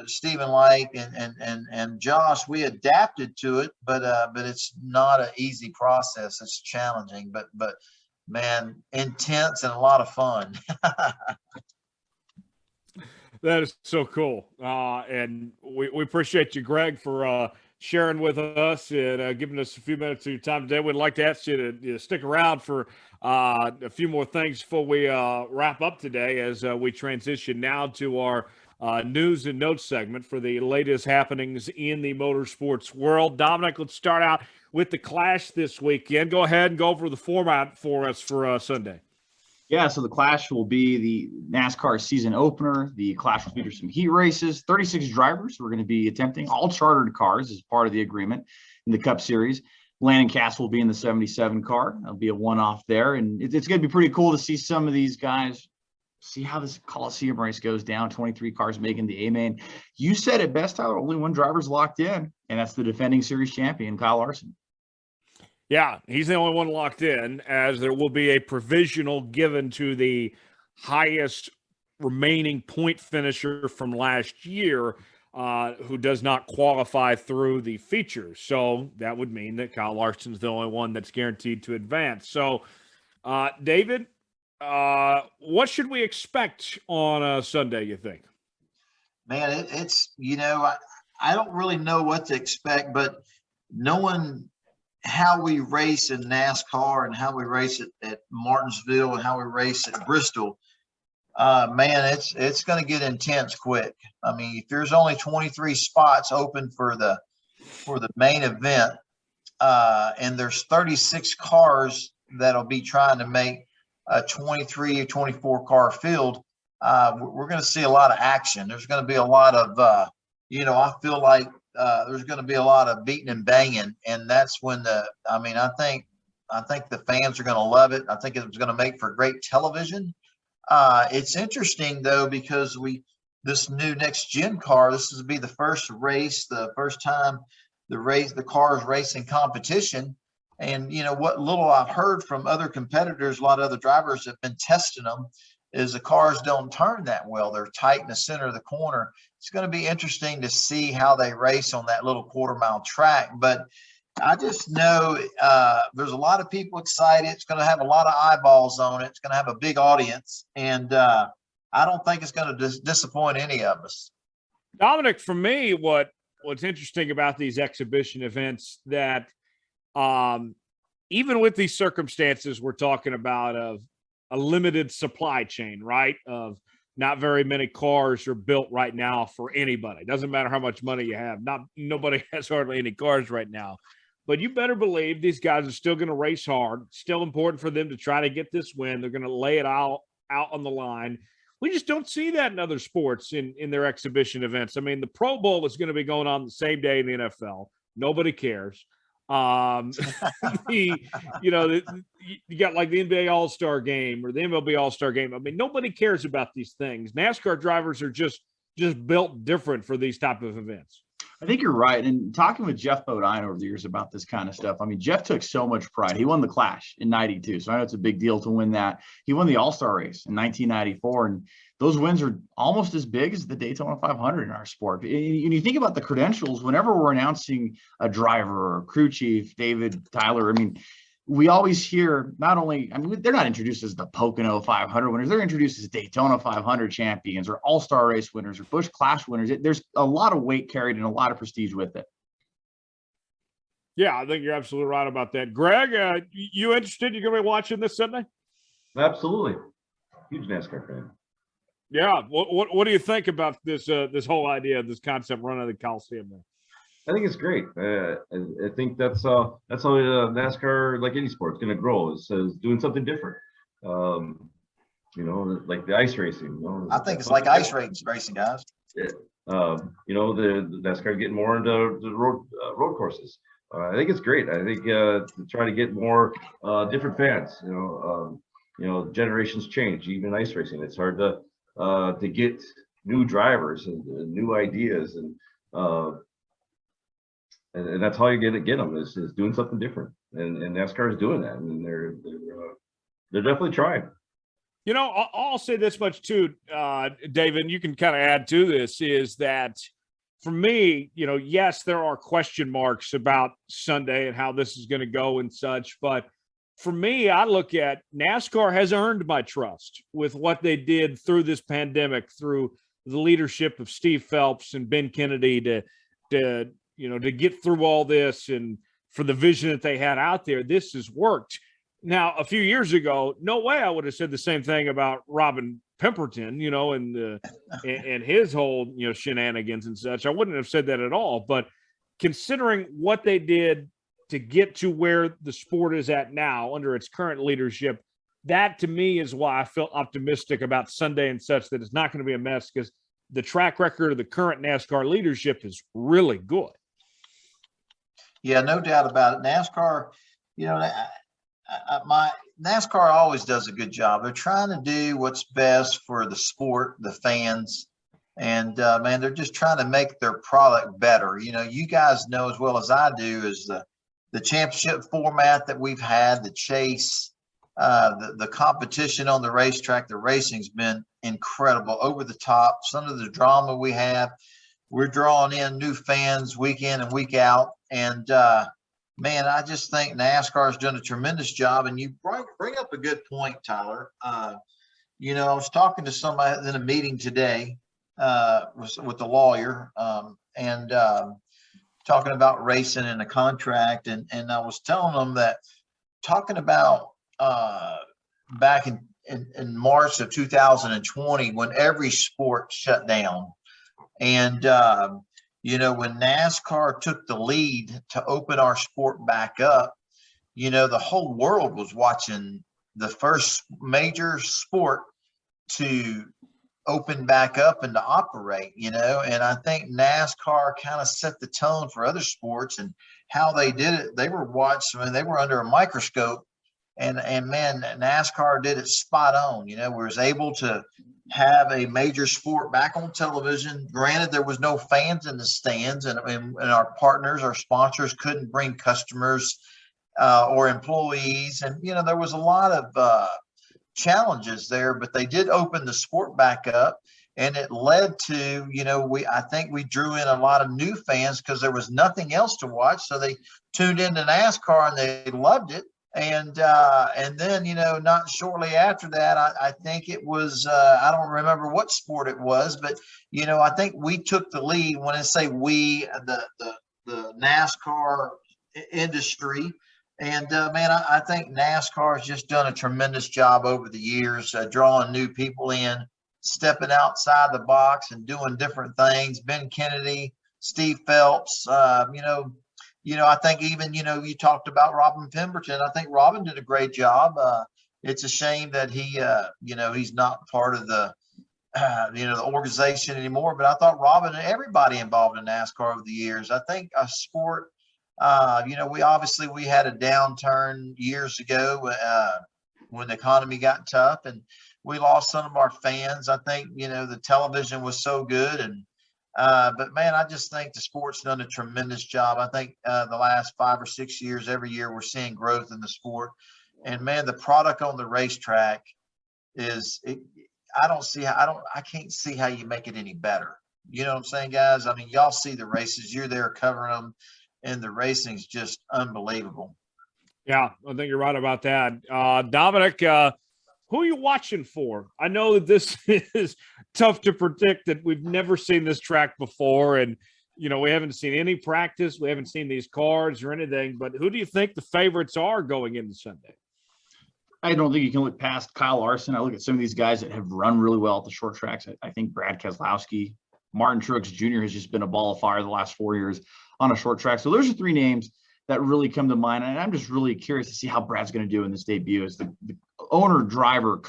Speaker 2: Stephen Lake and Josh, we adapted to it, but it's not an easy process. It's challenging, but man, intense and a lot of fun.
Speaker 1: That is so cool. And we appreciate you, Greg, for sharing with us and giving us a few minutes of your time today. We'd like to ask you to stick around for a few more things before we wrap up today, as we transition now to our news and notes segment for the latest happenings in the motorsports world. Dominic, let's start out with the Clash this weekend. Go ahead and go over the format for us for Sunday.
Speaker 3: Yeah, so the Clash will be the NASCAR season opener. The Clash will feature some heat races, 36 drivers who are going to be attempting all chartered cars as part of the agreement in the Cup Series. Landon Cass will be in the 77 car. That'll be a one-off there. And it's going to be pretty cool to see some of these guys, see how this Coliseum race goes down, 23 cars making the A-Main. You said it best, Tyler, only one driver's locked in, and that's the defending series champion, Kyle Larson.
Speaker 1: Yeah, he's the only one locked in, as there will be a provisional given to the highest remaining point finisher from last year who does not qualify through the features. So that would mean that Kyle Larson's the only one that's guaranteed to advance. So, David, what should we expect on Sunday, you think?
Speaker 2: Man, it's, you know, I don't really know what to expect, but knowing how we race in NASCAR and how we race it at Martinsville and how we race at Bristol, man, it's going to get intense quick. I mean, if there's only 23 spots open for the main event, and there's 36 cars that'll be trying to make a 23 or 24 car field, we're going to see a lot of action. There's going to be a lot of, you know, I feel like there's going to be a lot of beating and banging, and that's when I think the fans are going to love it. I think it's going to make for great television. It's interesting though, because this new next gen car, this will be the first time the cars racing competition. And you know what little I've heard from other competitors, a lot of other drivers have been testing them, is the cars don't turn that well. They're tight in the center of the corner. It's going to be interesting to see how they race on that little quarter-mile track. But I just know there's a lot of people excited. It's going to have a lot of eyeballs on it. It's going to have a big audience. And I don't think it's going to disappoint any of us.
Speaker 1: Dominic, for me, what's interesting about these exhibition events, that even with these circumstances we're talking about of a limited supply chain, right? Of not very many cars are built right now for anybody. Doesn't matter how much money you have. Nobody has hardly any cars right now. But you better believe these guys are still going to race hard. It's still important for them to try to get this win. They're going to lay it out on the line. We just don't see that in other sports in their exhibition events. I mean, the Pro Bowl is going to be going on the same day in the NFL. Nobody cares. You got like the NBA All-Star game or the MLB All-Star game. I mean, nobody cares about these things. NASCAR drivers are just built different for these type of events.
Speaker 3: I think you're right. And talking with Jeff Bodine over the years about this kind of stuff, I mean, Jeff took so much pride. He won the Clash in 92. So I know it's a big deal to win that. He won the All-Star race in 1994. And those wins are almost as big as the Daytona 500 in our sport. And you think about the credentials, whenever we're announcing a driver or crew chief, David, Tyler, I mean, we always hear not only, I mean, they're not introduced as the Pocono 500 winners. They're introduced as Daytona 500 champions or All-Star race winners or Busch Clash winners. There's a lot of weight carried and a lot of prestige with it.
Speaker 1: Yeah, I think you're absolutely right about that. Greg, you interested? You're going to be watching this Sunday?
Speaker 4: Absolutely. Huge NASCAR fan.
Speaker 1: Yeah. What do you think about this this whole idea, this concept running the Coliseum there?
Speaker 4: I think it's great. I think that's how NASCAR, like any sport, is going to grow. Is doing something different. Like the ice racing.
Speaker 2: I think it's like ice racing, guys.
Speaker 4: Yeah. The NASCAR getting more into the road courses. I think it's great. I think to try to get more different fans. Generations change. Even ice racing, it's hard to get new drivers and new ideas, and that's how you get them is doing something different. And NASCAR is doing that, and they're definitely trying.
Speaker 1: I'll say this much too, David, and you can kind of add to this, is that for me, yes, there are question marks about Sunday and how this is going to go and such. But for me, I look at NASCAR has earned my trust with what they did through this pandemic, through the leadership of Steve Phelps and Ben Kennedy to get through all this, and for the vision that they had out there. This has worked. Now, a few years ago, no way I would have said the same thing about Robin Pemberton, and his whole, shenanigans and such. I wouldn't have said that at all. But considering what they did to get to where the sport is at now under its current leadership, that to me is why I feel optimistic about Sunday and such, that it's not going to be a mess, because the track record of the current NASCAR leadership is really good.
Speaker 2: Yeah, no doubt about it. NASCAR, NASCAR always does a good job. They're trying to do what's best for the sport, the fans, and man, they're just trying to make their product better. You guys know as well as I do is the championship format that we've had, the chase, the competition on the racetrack, the racing's been incredible, over the top. Some of the drama we have, we're drawing in new fans week in and week out, and man, I just think NASCAR has done a tremendous job. And you bring up a good point, Tyler. I was talking to somebody in a meeting today with the lawyer, and talking about racing and a contract. And I was telling them that, talking about back in March of 2020, when every sport shut down, and when NASCAR took the lead to open our sport back up, the whole world was watching the first major sport to open back up and to operate, and I think NASCAR kind of set the tone for other sports and how they did it. They were watched, they were under a microscope, and man, NASCAR did it spot on. Was able to have a major sport back on television. Granted, there was no fans in the stands, and our partners, our sponsors, couldn't bring customers or employees, and there was a lot of challenges there, but they did open the sport back up, and it led to I think we drew in a lot of new fans because there was nothing else to watch, so they tuned into NASCAR and they loved it. And then, not shortly after that, I think it was, I don't remember what sport it was, but, I think we took the lead. When I say we, the NASCAR industry. And man, I think NASCAR has just done a tremendous job over the years, drawing new people in, stepping outside the box and doing different things. Ben Kennedy, Steve Phelps, I think even, you talked about Robin Pemberton. I think Robin did a great job. It's a shame that he, he's not part of the, the organization anymore. But I thought Robin and everybody involved in NASCAR over the years, I think a sport, we had a downturn years ago when the economy got tough and we lost some of our fans. I think, the television was so good, and but man, I just think the sport's done a tremendous job. I think the last 5 or 6 years, every year we're seeing growth in the sport. And man, the product on the racetrack I can't see how you make it any better. You know what I'm saying, guys? I mean, y'all see the races, you're there covering them, and the racing's just unbelievable.
Speaker 1: Yeah, I think you're right about that. Dominic, who are you watching for? I know that this is tough to predict, that we've never seen this track before, and we haven't seen any practice, we haven't seen these cars or anything. But who do you think the favorites are going into Sunday?
Speaker 3: I don't think you can look past Kyle Larson. I look at some of these guys that have run really well at the short tracks. I think Brad Keselowski, Martin Truex Jr. has just been a ball of fire the last 4 years on a short track. So those are three names that really come to mind. And I'm just really curious to see how Brad's going to do in this debut as the co-owner driver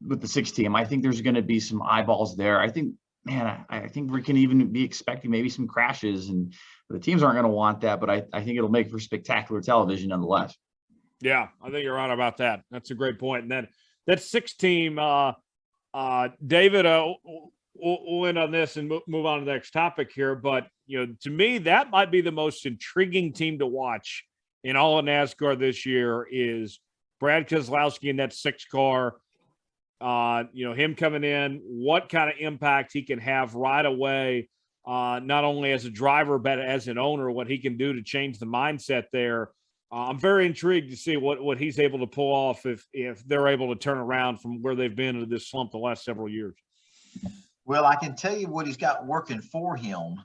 Speaker 3: with the 6 team. I think there's going to be some eyeballs there. I think we can even be expecting maybe some crashes, and the teams aren't going to want that, but I think it'll make for spectacular television nonetheless.
Speaker 1: Yeah, I think you're right about that. That's a great point. And then that 6 team, David, we'll end on this and move on to the next topic here. But, to me, that might be the most intriguing team to watch in all of NASCAR this year is Brad Keselowski in that 6 car. Him coming in, what kind of impact he can have right away, not only as a driver, but as an owner, what he can do to change the mindset there. I'm very intrigued to see what he's able to pull off if they're able to turn around from where they've been into this slump the last several years.
Speaker 2: Well, I can tell you what he's got working for him.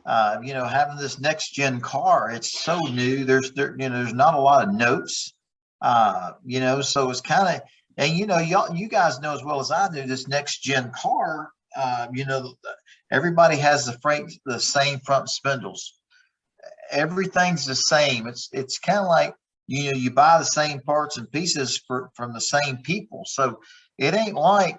Speaker 2: Having this next gen car, it's so new. There's not a lot of notes. So it's kind of, and you guys know as well as I do, this next gen car. Everybody has the same front spindles. Everything's the same. It's kind of like you buy the same parts and pieces from the same people. So it ain't like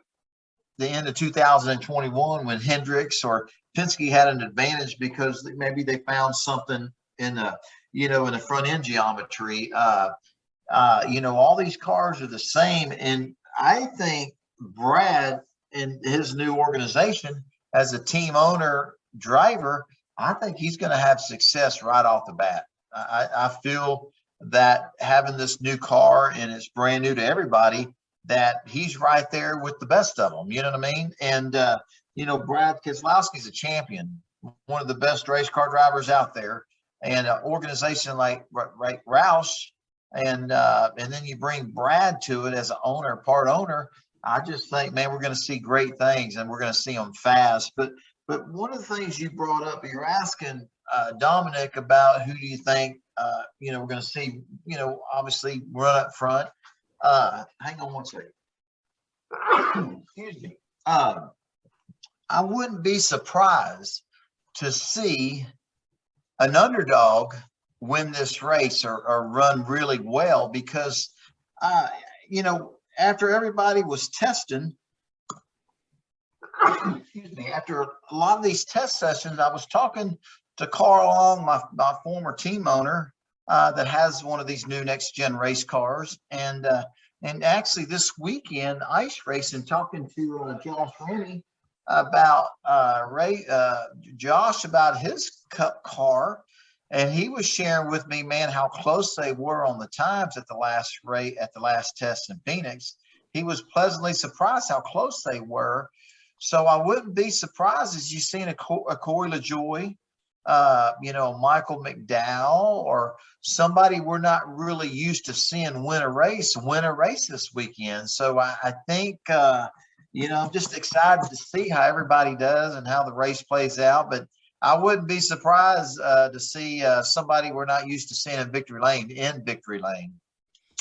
Speaker 2: the end of 2021 when Hendricks or Penske had an advantage because maybe they found something in the front end geometry. All these cars are the same, and I think Brad and his new organization as a team owner driver, I think he's going to have success right off the bat. I feel that having this new car and it's brand new to everybody, that he's right there with the best of them. You know what I mean? And, Brad Keselowski's a champion, one of the best race car drivers out there, and an organization like Roush, and then you bring Brad to it as an owner, part owner. I just think, man, we're going to see great things, and we're going to see them fast. But one of the things you brought up, you're asking Dominic about who do you think, we're going to see, obviously run up front. Hang on one second. Excuse me. I wouldn't be surprised to see an underdog win this race or run really well because, after everybody was testing, after a lot of these test sessions, I was talking to Carl Long, my former team owner, that has one of these new next gen race cars, and actually this weekend ice racing, talking to Josh Rennie about Josh about his cup car, and he was sharing with me, man, how close they were on the times at the last test in Phoenix. He was pleasantly surprised how close they were. So I wouldn't be surprised as you seen a Corey LaJoie, Michael McDowell, or somebody we're not really used to seeing win a race this weekend. So I think, I'm just excited to see how everybody does and how the race plays out. But I wouldn't be surprised to see somebody we're not used to seeing in victory lane.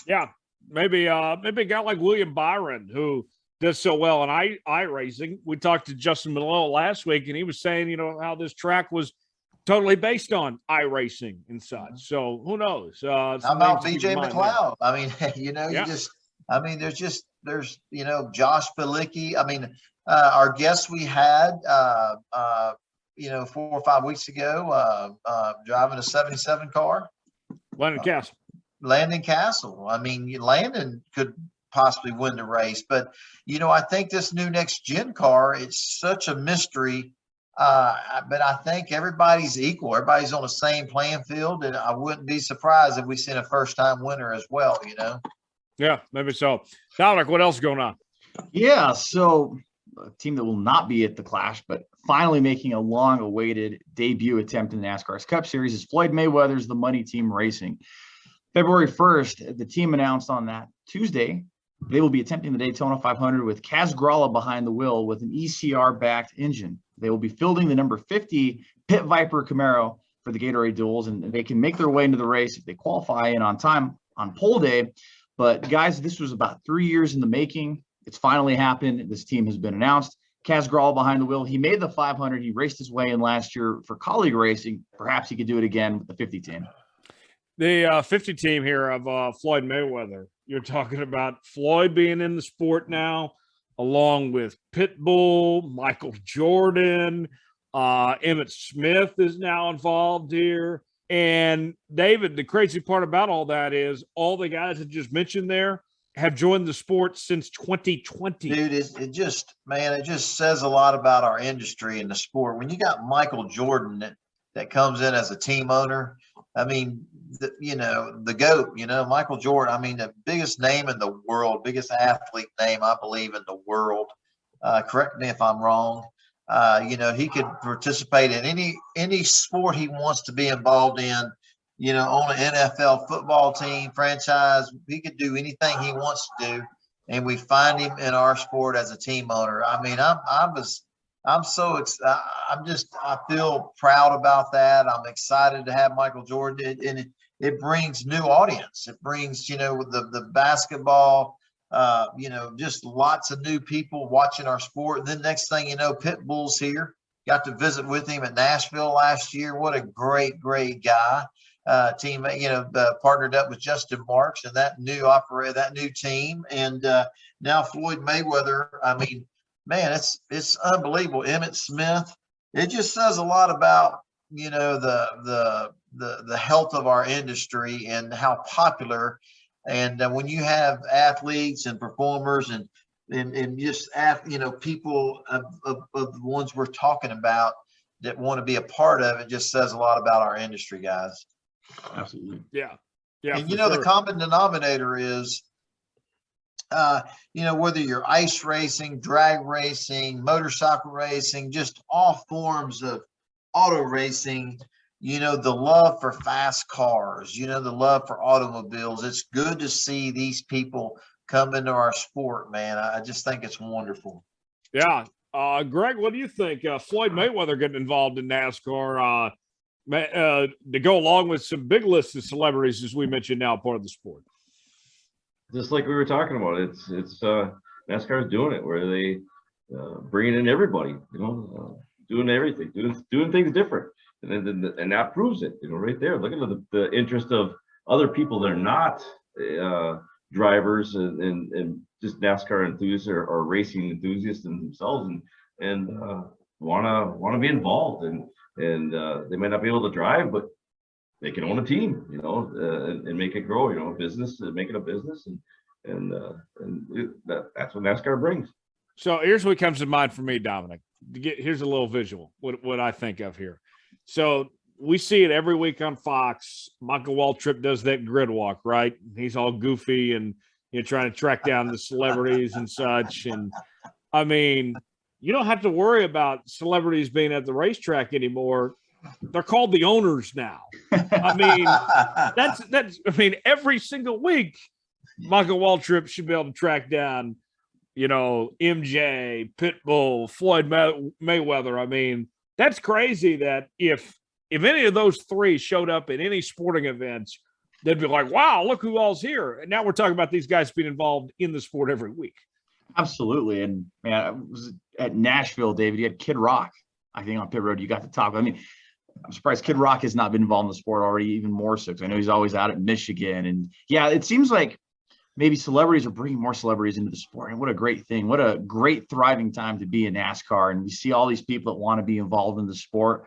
Speaker 2: Yeah,
Speaker 1: maybe a guy like William Byron who does so well in iRacing. We talked to Justin Malone last week, and he was saying, how this track was totally based on iRacing and such. So who knows? How
Speaker 2: about BJ McLeod? I mean, there's Josh Bilicki. I mean, our guest we had, 4 or 5 weeks ago, driving a 77 car. Landon Castle. I mean, Landon could possibly win the race, but I think this new next gen car, it's such a mystery. But I think everybody's equal. Everybody's on the same playing field, and I wouldn't be surprised if we seen a first-time winner as well.
Speaker 1: Yeah, maybe so. Dominic, what else is going on?
Speaker 3: Yeah, so a team that will not be at the Clash, but finally making a long-awaited debut attempt in the NASCAR's Cup Series is Floyd Mayweather's The Money Team Racing. February 1st, the team announced on that Tuesday they will be attempting the Daytona 500 with Kaz Grala behind the wheel with an ECR-backed engine. They will be fielding the number 50 Pit Viper Camaro for the Gatorade Duels, and they can make their way into the race if they qualify in on time on pole day But guys, this was about 3 years in the making. It's finally happened. This team has been announced. Kaz Grala behind the wheel. He made the 500. He raced his way in last year for colleague racing. Perhaps he could do it again with the 50 team.
Speaker 1: The 50 team here of Floyd Mayweather. You're talking about Floyd being in the sport now, along with Pitbull, Michael Jordan, Emmitt Smith is now involved here. And David, the crazy part about all that is all the guys that just mentioned there have joined the sport since 2020.
Speaker 2: Dude, it just says a lot about our industry and the sport. When you got Michael Jordan that comes in as a team owner, I mean, the GOAT, Michael Jordan, I mean, the biggest name in the world, biggest athlete name, I believe, in the world. Correct me if I'm wrong. He could participate in any sport he wants to be involved in, on an NFL football team, franchise. He could do anything he wants to do. And we find him in our sport as a team owner. I mean, I feel proud about that. I'm excited to have Michael Jordan, and it brings new audience. It brings, the basketball, just lots of new people watching our sport. And then next thing you know, Pitbull's here. Got to visit with him at Nashville last year. What a great, great guy. Partnered up with Justin Marks and that new team. And now Floyd Mayweather. I mean, man, it's unbelievable. Emmitt Smith. It just says a lot about, the health of our industry and how popular. And when you have athletes and performers and just people of the ones we're talking about that want to be a part of it, just says a lot about our industry, guys.
Speaker 3: Absolutely.
Speaker 1: Yeah.
Speaker 2: And the common denominator is, whether you're ice racing, drag racing, motorcycle racing, just all forms of auto racing, the love for fast cars, the love for automobiles. It's good to see these people come into our sport, man. I just think it's wonderful.
Speaker 1: Yeah. Greg, what do you think? Floyd Mayweather getting involved in NASCAR to go along with some big lists of celebrities, as we mentioned, now part of the sport.
Speaker 4: Just like we were talking about, it's NASCAR is doing it where they bringing in everybody, doing everything, doing things different, and that proves it, right there. Look at the interest of other people that are not drivers and just NASCAR enthusiasts or racing enthusiasts themselves, and want to be involved, and they might not be able to drive, but they can own a team, and make it grow, a business, make it a business, and that's what NASCAR brings.
Speaker 1: So here's what comes to mind for me, Dominic. Here's a little visual, what I think of here. So we see it every week on Fox. Michael Waltrip does that grid walk, right? He's all goofy and trying to track down the celebrities and such. And I mean, you don't have to worry about celebrities being at the racetrack anymore. They're called the owners now. I mean, that's every single week, Michael Waltrip should be able to track down, MJ, Pitbull, Floyd Mayweather. I mean, that's crazy that if any of those three showed up at any sporting events, they'd be like, wow, look who all's here. And now we're talking about these guys being involved in the sport every week.
Speaker 3: Absolutely. And man, I was at Nashville, David. You had Kid Rock, I think, on pit road. You got to talk. I mean, I'm surprised Kid Rock has not been involved in the sport already, even more so, because I know he's always out at Michigan. And yeah, it seems like maybe celebrities are bringing more celebrities into the sport. And what a great thing. What a great thriving time to be in NASCAR. And we see all these people that want to be involved in the sport.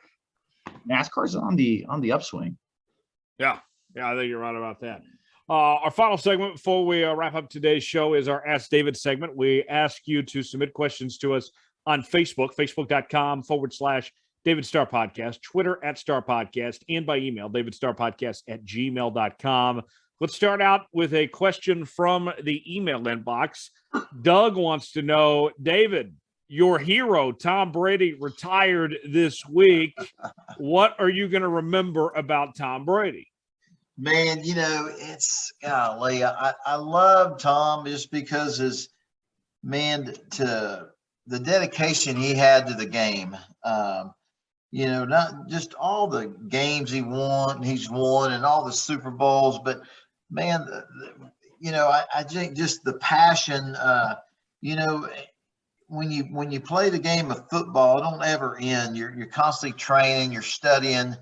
Speaker 3: NASCAR's on the upswing.
Speaker 1: Yeah, I think you're right about that. Our final segment before we wrap up today's show is our Ask David segment. We ask you to submit questions to us on Facebook, facebook.com/David Starr Podcast, Twitter @Starr Podcast, and by email, davidstarrpodcast@gmail.com. Let's start out with a question from the email inbox. Doug wants to know, David, your hero, Tom Brady, retired this week. What are you going to remember about Tom Brady?
Speaker 2: Man, it's golly. I love Tom just because to the dedication he had to the game. Not just all the games he's won and all the Super Bowls, but man, I think just the passion, you know, when you play the game of football, it don't ever end. You're constantly training, you're studying.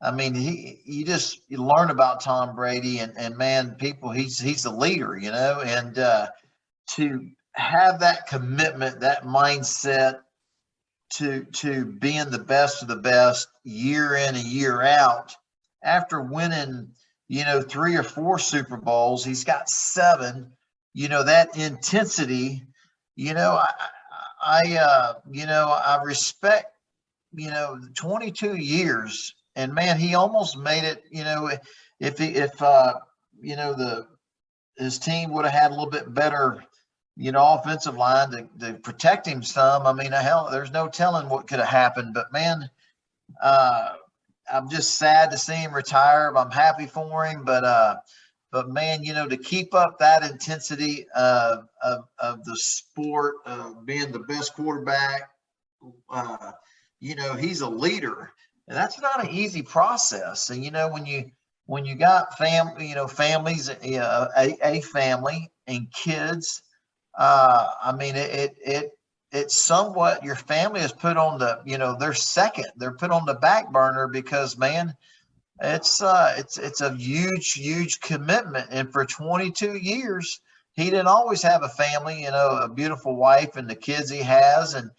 Speaker 2: I mean, you learn about Tom Brady and man, he's the leader, and to have that commitment, that mindset to being the best of the best year in and year out after winning, 3 or 4 Super Bowls, he's got 7, that intensity, I respect, 22 years and man, he almost made it, if his team would have had a little bit better, offensive line to protect him some. I mean, hell, there's no telling what could have happened. But man, I'm just sad to see him retire. I'm happy for him, but man, to keep up that intensity of the sport of being the best quarterback, he's a leader, and that's not an easy process. And when you got families, a family and kids. I mean, it's somewhat your family is put on the, they're put on the back burner because man, it's a huge commitment. And for 22 years, he didn't always have a family, a beautiful wife and the kids he has. And,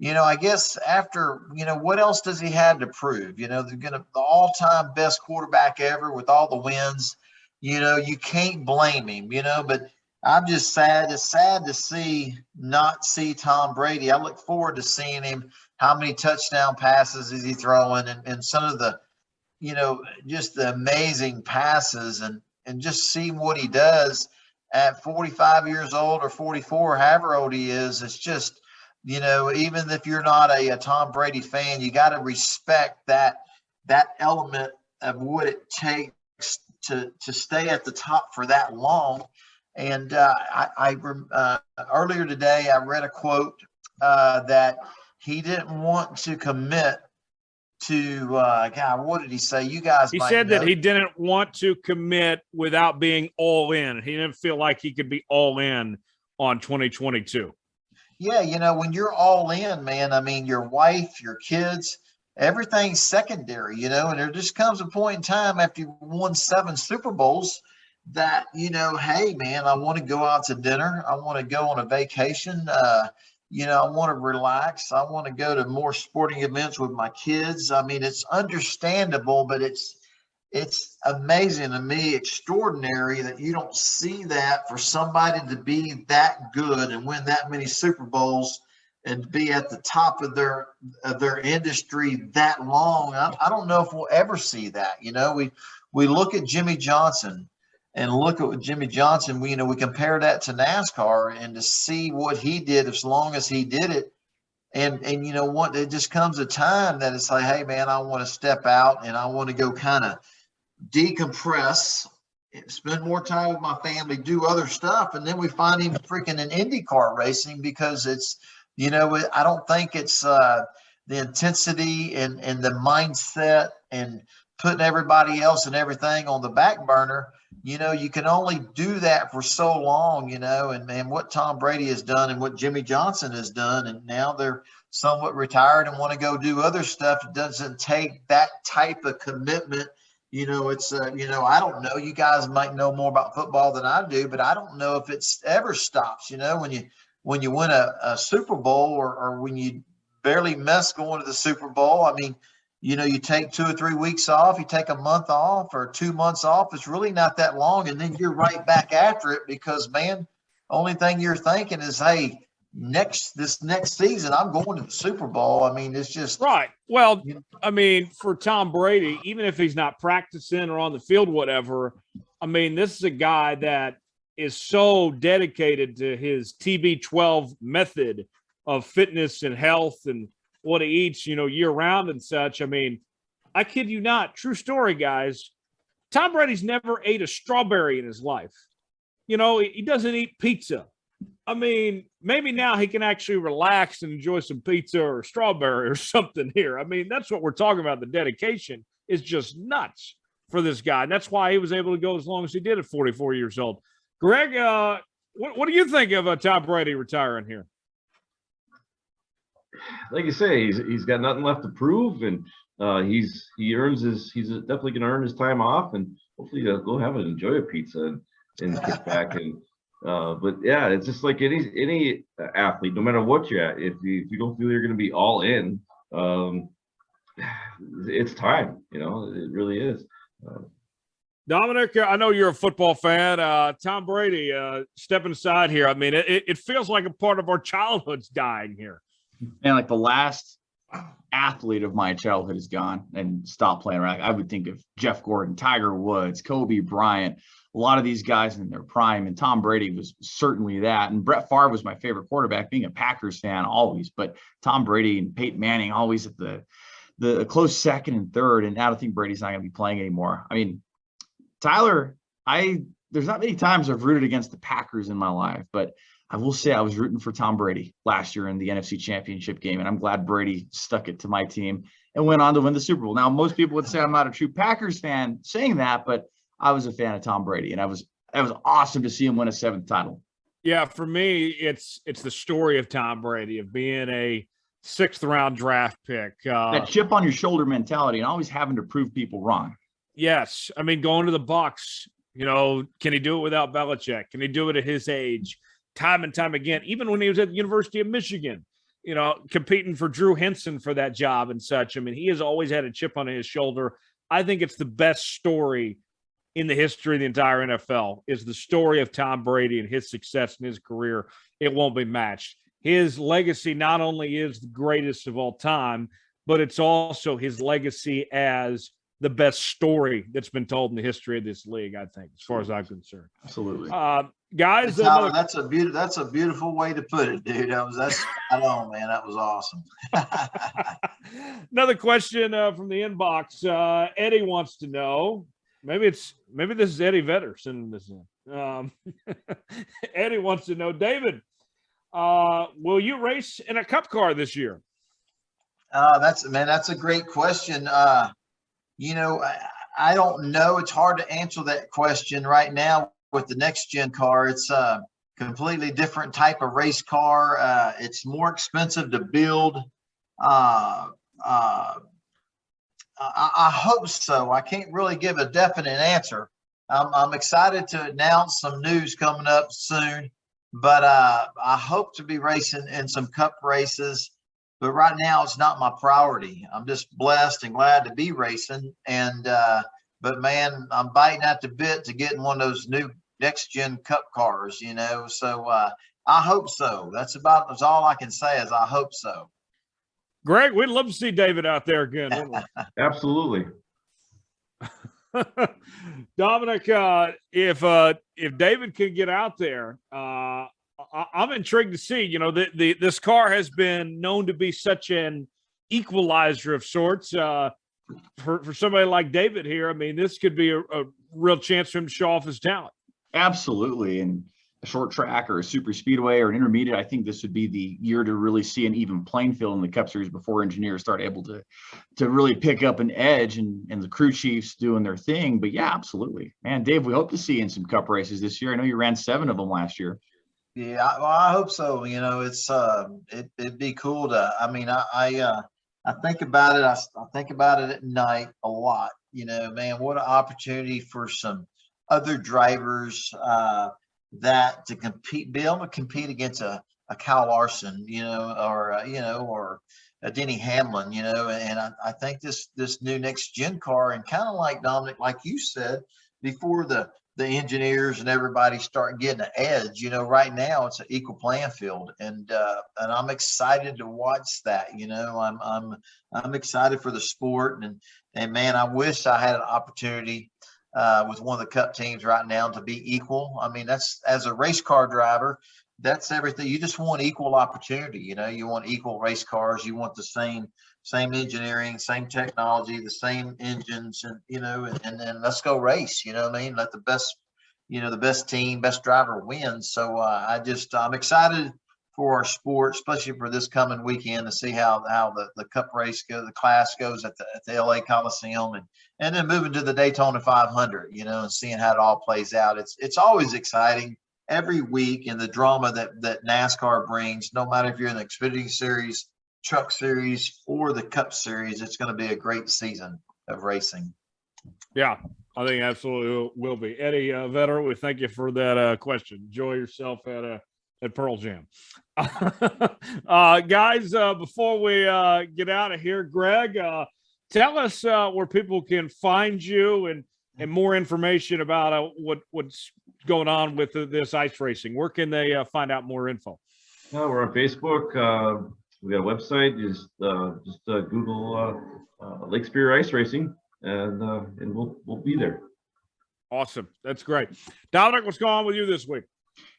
Speaker 2: I guess after, what else does he have to prove? The all-time best quarterback ever with all the wins, you can't blame him, but I'm just sad. It's sad to not see Tom Brady. I look forward to seeing him. How many touchdown passes is he throwing, and some of the, just the amazing passes, and just see what he does at 45 years old or 44, however old he is. It's just, even if you're not a Tom Brady fan, you got to respect that element of what it takes to stay at the top for that long. And earlier today, I read a quote that he didn't want to commit to, God, what did he say? You guys
Speaker 1: He
Speaker 2: might
Speaker 1: said
Speaker 2: know.
Speaker 1: that he didn't want to commit without being all in. He didn't feel like he could be all in on 2022.
Speaker 2: Yeah, when you're all in, man, I mean, your wife, your kids, everything's secondary, and there just comes a point in time after you won 7 Super Bowls that, hey, man, I want to go out to dinner. I want to go on a vacation. I want to relax. I want to go to more sporting events with my kids. I mean, it's understandable, but it's amazing to me, extraordinary that you don't see that for somebody to be that good and win that many Super Bowls and be at the top of their industry that long. I don't know if we'll ever see that. We look at Jimmy Johnson. And look at Jimmy Johnson, we compare that to NASCAR and to see what he did as long as he did it. And you know what, it just comes a time that it's like, hey, man, I want to step out and I want to go kind of decompress, spend more time with my family, do other stuff. And then we find him freaking in IndyCar racing because it's, I don't think it's the intensity and the mindset and putting everybody else and everything on the back burner. You can only do that for so long, and what Tom Brady has done and what Jimmy Johnson has done. And now they're somewhat retired and want to go do other stuff. It doesn't take that type of commitment. It's, I don't know, you guys might know more about football than I do, but I don't know if it's ever stops, when you win a Super Bowl or when you barely miss going to the Super Bowl. I mean, you take 2 or 3 weeks off, you take a month off or 2 months off. It's really not that long. And then you're right back after it because, man, only thing you're thinking is, hey, this next season, I'm going to the Super Bowl. I mean, it's just.
Speaker 1: Right. Well, I mean, for Tom Brady, even if he's not practicing or on the field, whatever, I mean, this is a guy that is so dedicated to his TB12 method of fitness and health and what he eats, year round and such. I mean, I kid you not, true story, guys. Tom Brady's never ate a strawberry in his life. He doesn't eat pizza. I mean, maybe now he can actually relax and enjoy some pizza or strawberry or something here. I mean, that's what we're talking about. The dedication is just nuts for this guy. And that's why he was able to go as long as he did at 44 years old. Greg, what do you think of Tom Brady retiring here?
Speaker 4: Like you say, he's got nothing left to prove, and he's definitely going to earn his time off, and hopefully go enjoy a pizza and get back. And but yeah, it's just like any athlete, no matter what you're at, if you don't feel you're going to be all in, it's time. It really is.
Speaker 1: Dominic, I know you're a football fan. Tom Brady, stepping aside here. I mean, it feels like a part of our childhood's dying here.
Speaker 3: Man, like the last athlete of my childhood is gone and stopped playing around. I would think of Jeff Gordon, Tiger Woods, Kobe Bryant, a lot of these guys in their prime, and Tom Brady was certainly that. And Brett Favre was my favorite quarterback, being a Packers fan always, but Tom Brady and Peyton Manning always at the close second and third. And I don't think Brady's not going to be playing anymore. I mean, Tyler, there's not many times I've rooted against the Packers in my life, but I will say I was rooting for Tom Brady last year in the NFC Championship game, and I'm glad Brady stuck it to my team and went on to win the Super Bowl. Now, most people would say I'm not a true Packers fan saying that, but I was a fan of Tom Brady, and it was awesome to see him win a 7th title.
Speaker 1: Yeah, for me, it's the story of Tom Brady, of being a 6th-round draft pick.
Speaker 3: That chip on your shoulder mentality and always having to prove people wrong.
Speaker 1: Yes. I mean, going to the Bucs, can he do it without Belichick? Can he do it at his age? Time and time again, even when he was at the University of Michigan, competing for Drew Henson for that job and such. I mean, he has always had a chip on his shoulder. I think it's the best story in the history of the entire NFL is the story of Tom Brady and his success in his career. It won't be matched. His legacy not only is the greatest of all time, but it's also his legacy as the best story that's been told in the history of this league, I think, as far as I'm concerned.
Speaker 3: Absolutely.
Speaker 1: Guys,
Speaker 2: that's a beautiful way to put it, dude. That's spot on, man. That was awesome.
Speaker 1: Another question from the inbox. Eddie wants to know. Maybe this is Eddie Vedder sending this in. Eddie wants to know, David, will you race in a Cup car this year?
Speaker 2: That's a great question. I don't know. It's hard to answer that question right now with the next gen car. It's a completely different type of race car. It's more expensive to build. I hope so. I can't really give a definite answer. I'm excited to announce some news coming up soon, but I hope to be racing in some Cup races. But right now, it's not my priority. I'm just blessed and glad to be racing. And but man, I'm biting at the bit to get in one of those new next gen Cup cars. So I hope so. That's all I can say is I hope so.
Speaker 1: Greg, we'd love to see David out there again, wouldn't we?
Speaker 4: Absolutely.
Speaker 1: Dominic, if David can get out there, I'm intrigued to see. This car has been known to be such an equalizer of sorts. For somebody like David here, I mean, this could be a real chance for him to show off his talent.
Speaker 3: Absolutely. And a short track or a super speedway or an intermediate, I think this would be the year to really see an even playing field in the Cup Series before engineers start able to really pick up an edge and the crew chiefs doing their thing. But yeah, absolutely, man. Dave, we hope to see you in some Cup races this year. I know you ran 7 of them last year.
Speaker 2: Yeah, I hope so. It's it'd be cool to. I mean, I think about it. I think about it at night a lot. Man, what an opportunity for some other drivers that to be able to compete against a Kyle Larson, or a Denny Hamlin, and I think this new next gen car, and kind of like Dominic, like you said, before the engineers and everybody start getting an edge, right now it's an equal playing field, and I'm excited to watch that. I'm excited for the sport, and man, I wish I had an opportunity with one of the Cup teams right now to be equal. I mean, that's, as a race car driver, that's everything. You just want equal opportunity. You want equal race cars. You want the same engineering, same technology, the same engines, and and then let's go race. What I mean? Let the best, the best team, best driver wins. So I'm excited for our sport, especially for this coming weekend, to see how the Cup race the class goes at the LA Coliseum, and then moving to the Daytona 500, and seeing how it all plays out. It's always exciting every week, and the drama that NASCAR brings, no matter if you're in the Xfinity Series, Truck Series, or the Cup Series. It's going to be a great season of racing.
Speaker 1: Yeah, I think absolutely will be. Eddie Vedder, we thank you for that question. Enjoy yourself at Pearl Jam. Guys, before we get out of here, Greg, tell us where people can find you and more information about what's going on with this ice racing. Where can they find out more info?
Speaker 4: We're on Facebook. We got a website. Just Google Lake Superior Ice Racing, and we'll be there. Awesome.
Speaker 1: That's great. Dominic, what's going on with you this week?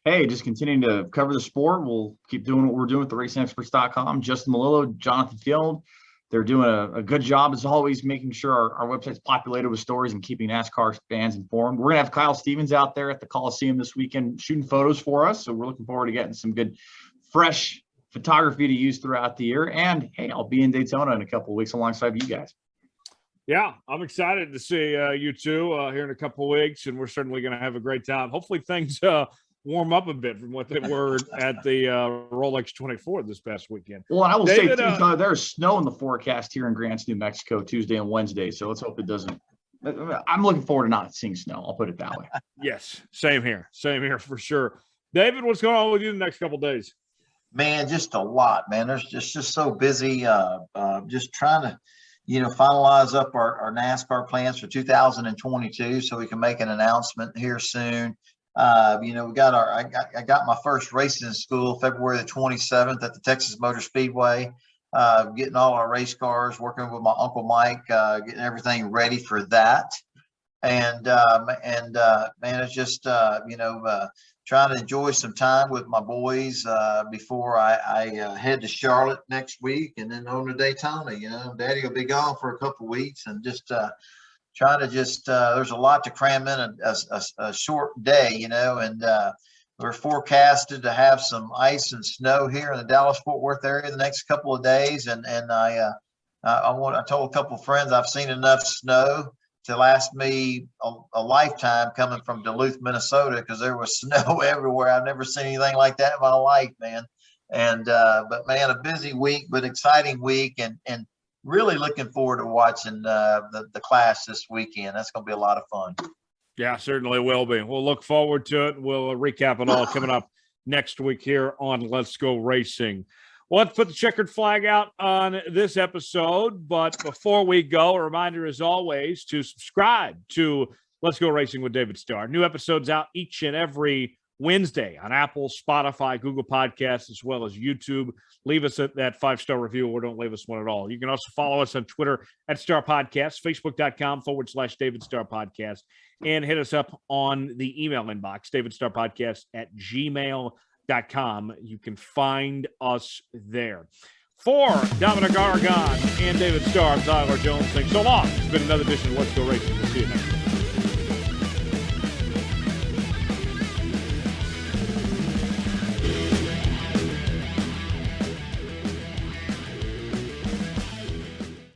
Speaker 3: Hey, just continuing to cover the sport. We'll keep doing what we're doing with the racingexperts.com. Justin Malillo, Jonathan Field, they're doing a good job, as always, making sure our website's populated with stories and keeping NASCAR fans informed. We're going to have Kyle Stevens out there at the Coliseum this weekend shooting photos for us, so we're looking forward to getting some good, fresh photography to use throughout the year. And, hey, I'll be in Daytona in a couple of weeks alongside you guys.
Speaker 1: Yeah, I'm excited to see you two here in a couple of weeks, and we're certainly going to have a great time. Hopefully things warm up a bit from what they were at the Rolex 24 this past weekend.
Speaker 3: Well, and I will say, too, there's snow in the forecast here in Grants, New Mexico, Tuesday and Wednesday, so let's hope it doesn't. I'm looking forward to not seeing snow. I'll put it that way.
Speaker 1: Yes, same here for sure. David, what's going on with you the next couple of days?
Speaker 2: Man, just a lot, man. There's just so busy, just trying to, finalize up our NASCAR plans for 2022 so we can make an announcement here soon. We got I got my first racing school February the 27th at the Texas Motor Speedway, getting all our race cars, working with my Uncle Mike, getting everything ready for that. And man, it's just, trying to enjoy some time with my boys before I head to Charlotte next week and then on to Daytona. Daddy will be gone for a couple of weeks, and just try to there's a lot to cram in a short day, and we're forecasted to have some ice and snow here in the Dallas-Fort Worth area the next couple of days. And I told a couple of friends I've seen enough snow to last me a lifetime coming from Duluth, Minnesota, because there was snow everywhere. I've never seen anything like that in my life, man. And but man, a busy week, but exciting week, and really looking forward to watching the class this weekend. That's going to be a lot of fun.
Speaker 1: Yeah, certainly will be. We'll look forward to it. We'll recap it all coming up next week here on Let's Go Racing. Well, let's put the checkered flag out on this episode. But before we go, a reminder, as always, to subscribe to Let's Go Racing with David Starr. New episodes out each and every Wednesday on Apple, Spotify, Google Podcasts, as well as YouTube. Leave us that 5-star review, or don't leave us one at all. You can also follow us on Twitter at Starr Podcast, Facebook.com/David Starr Podcast, and hit us up on the email inbox, davidstarrpodcast@gmail.com. You can find us there. For Dominic Aragon and David Starr, I'm Tyler Jones. Thanks so long. It's been another edition of Let's Go Racing. We'll see you next time.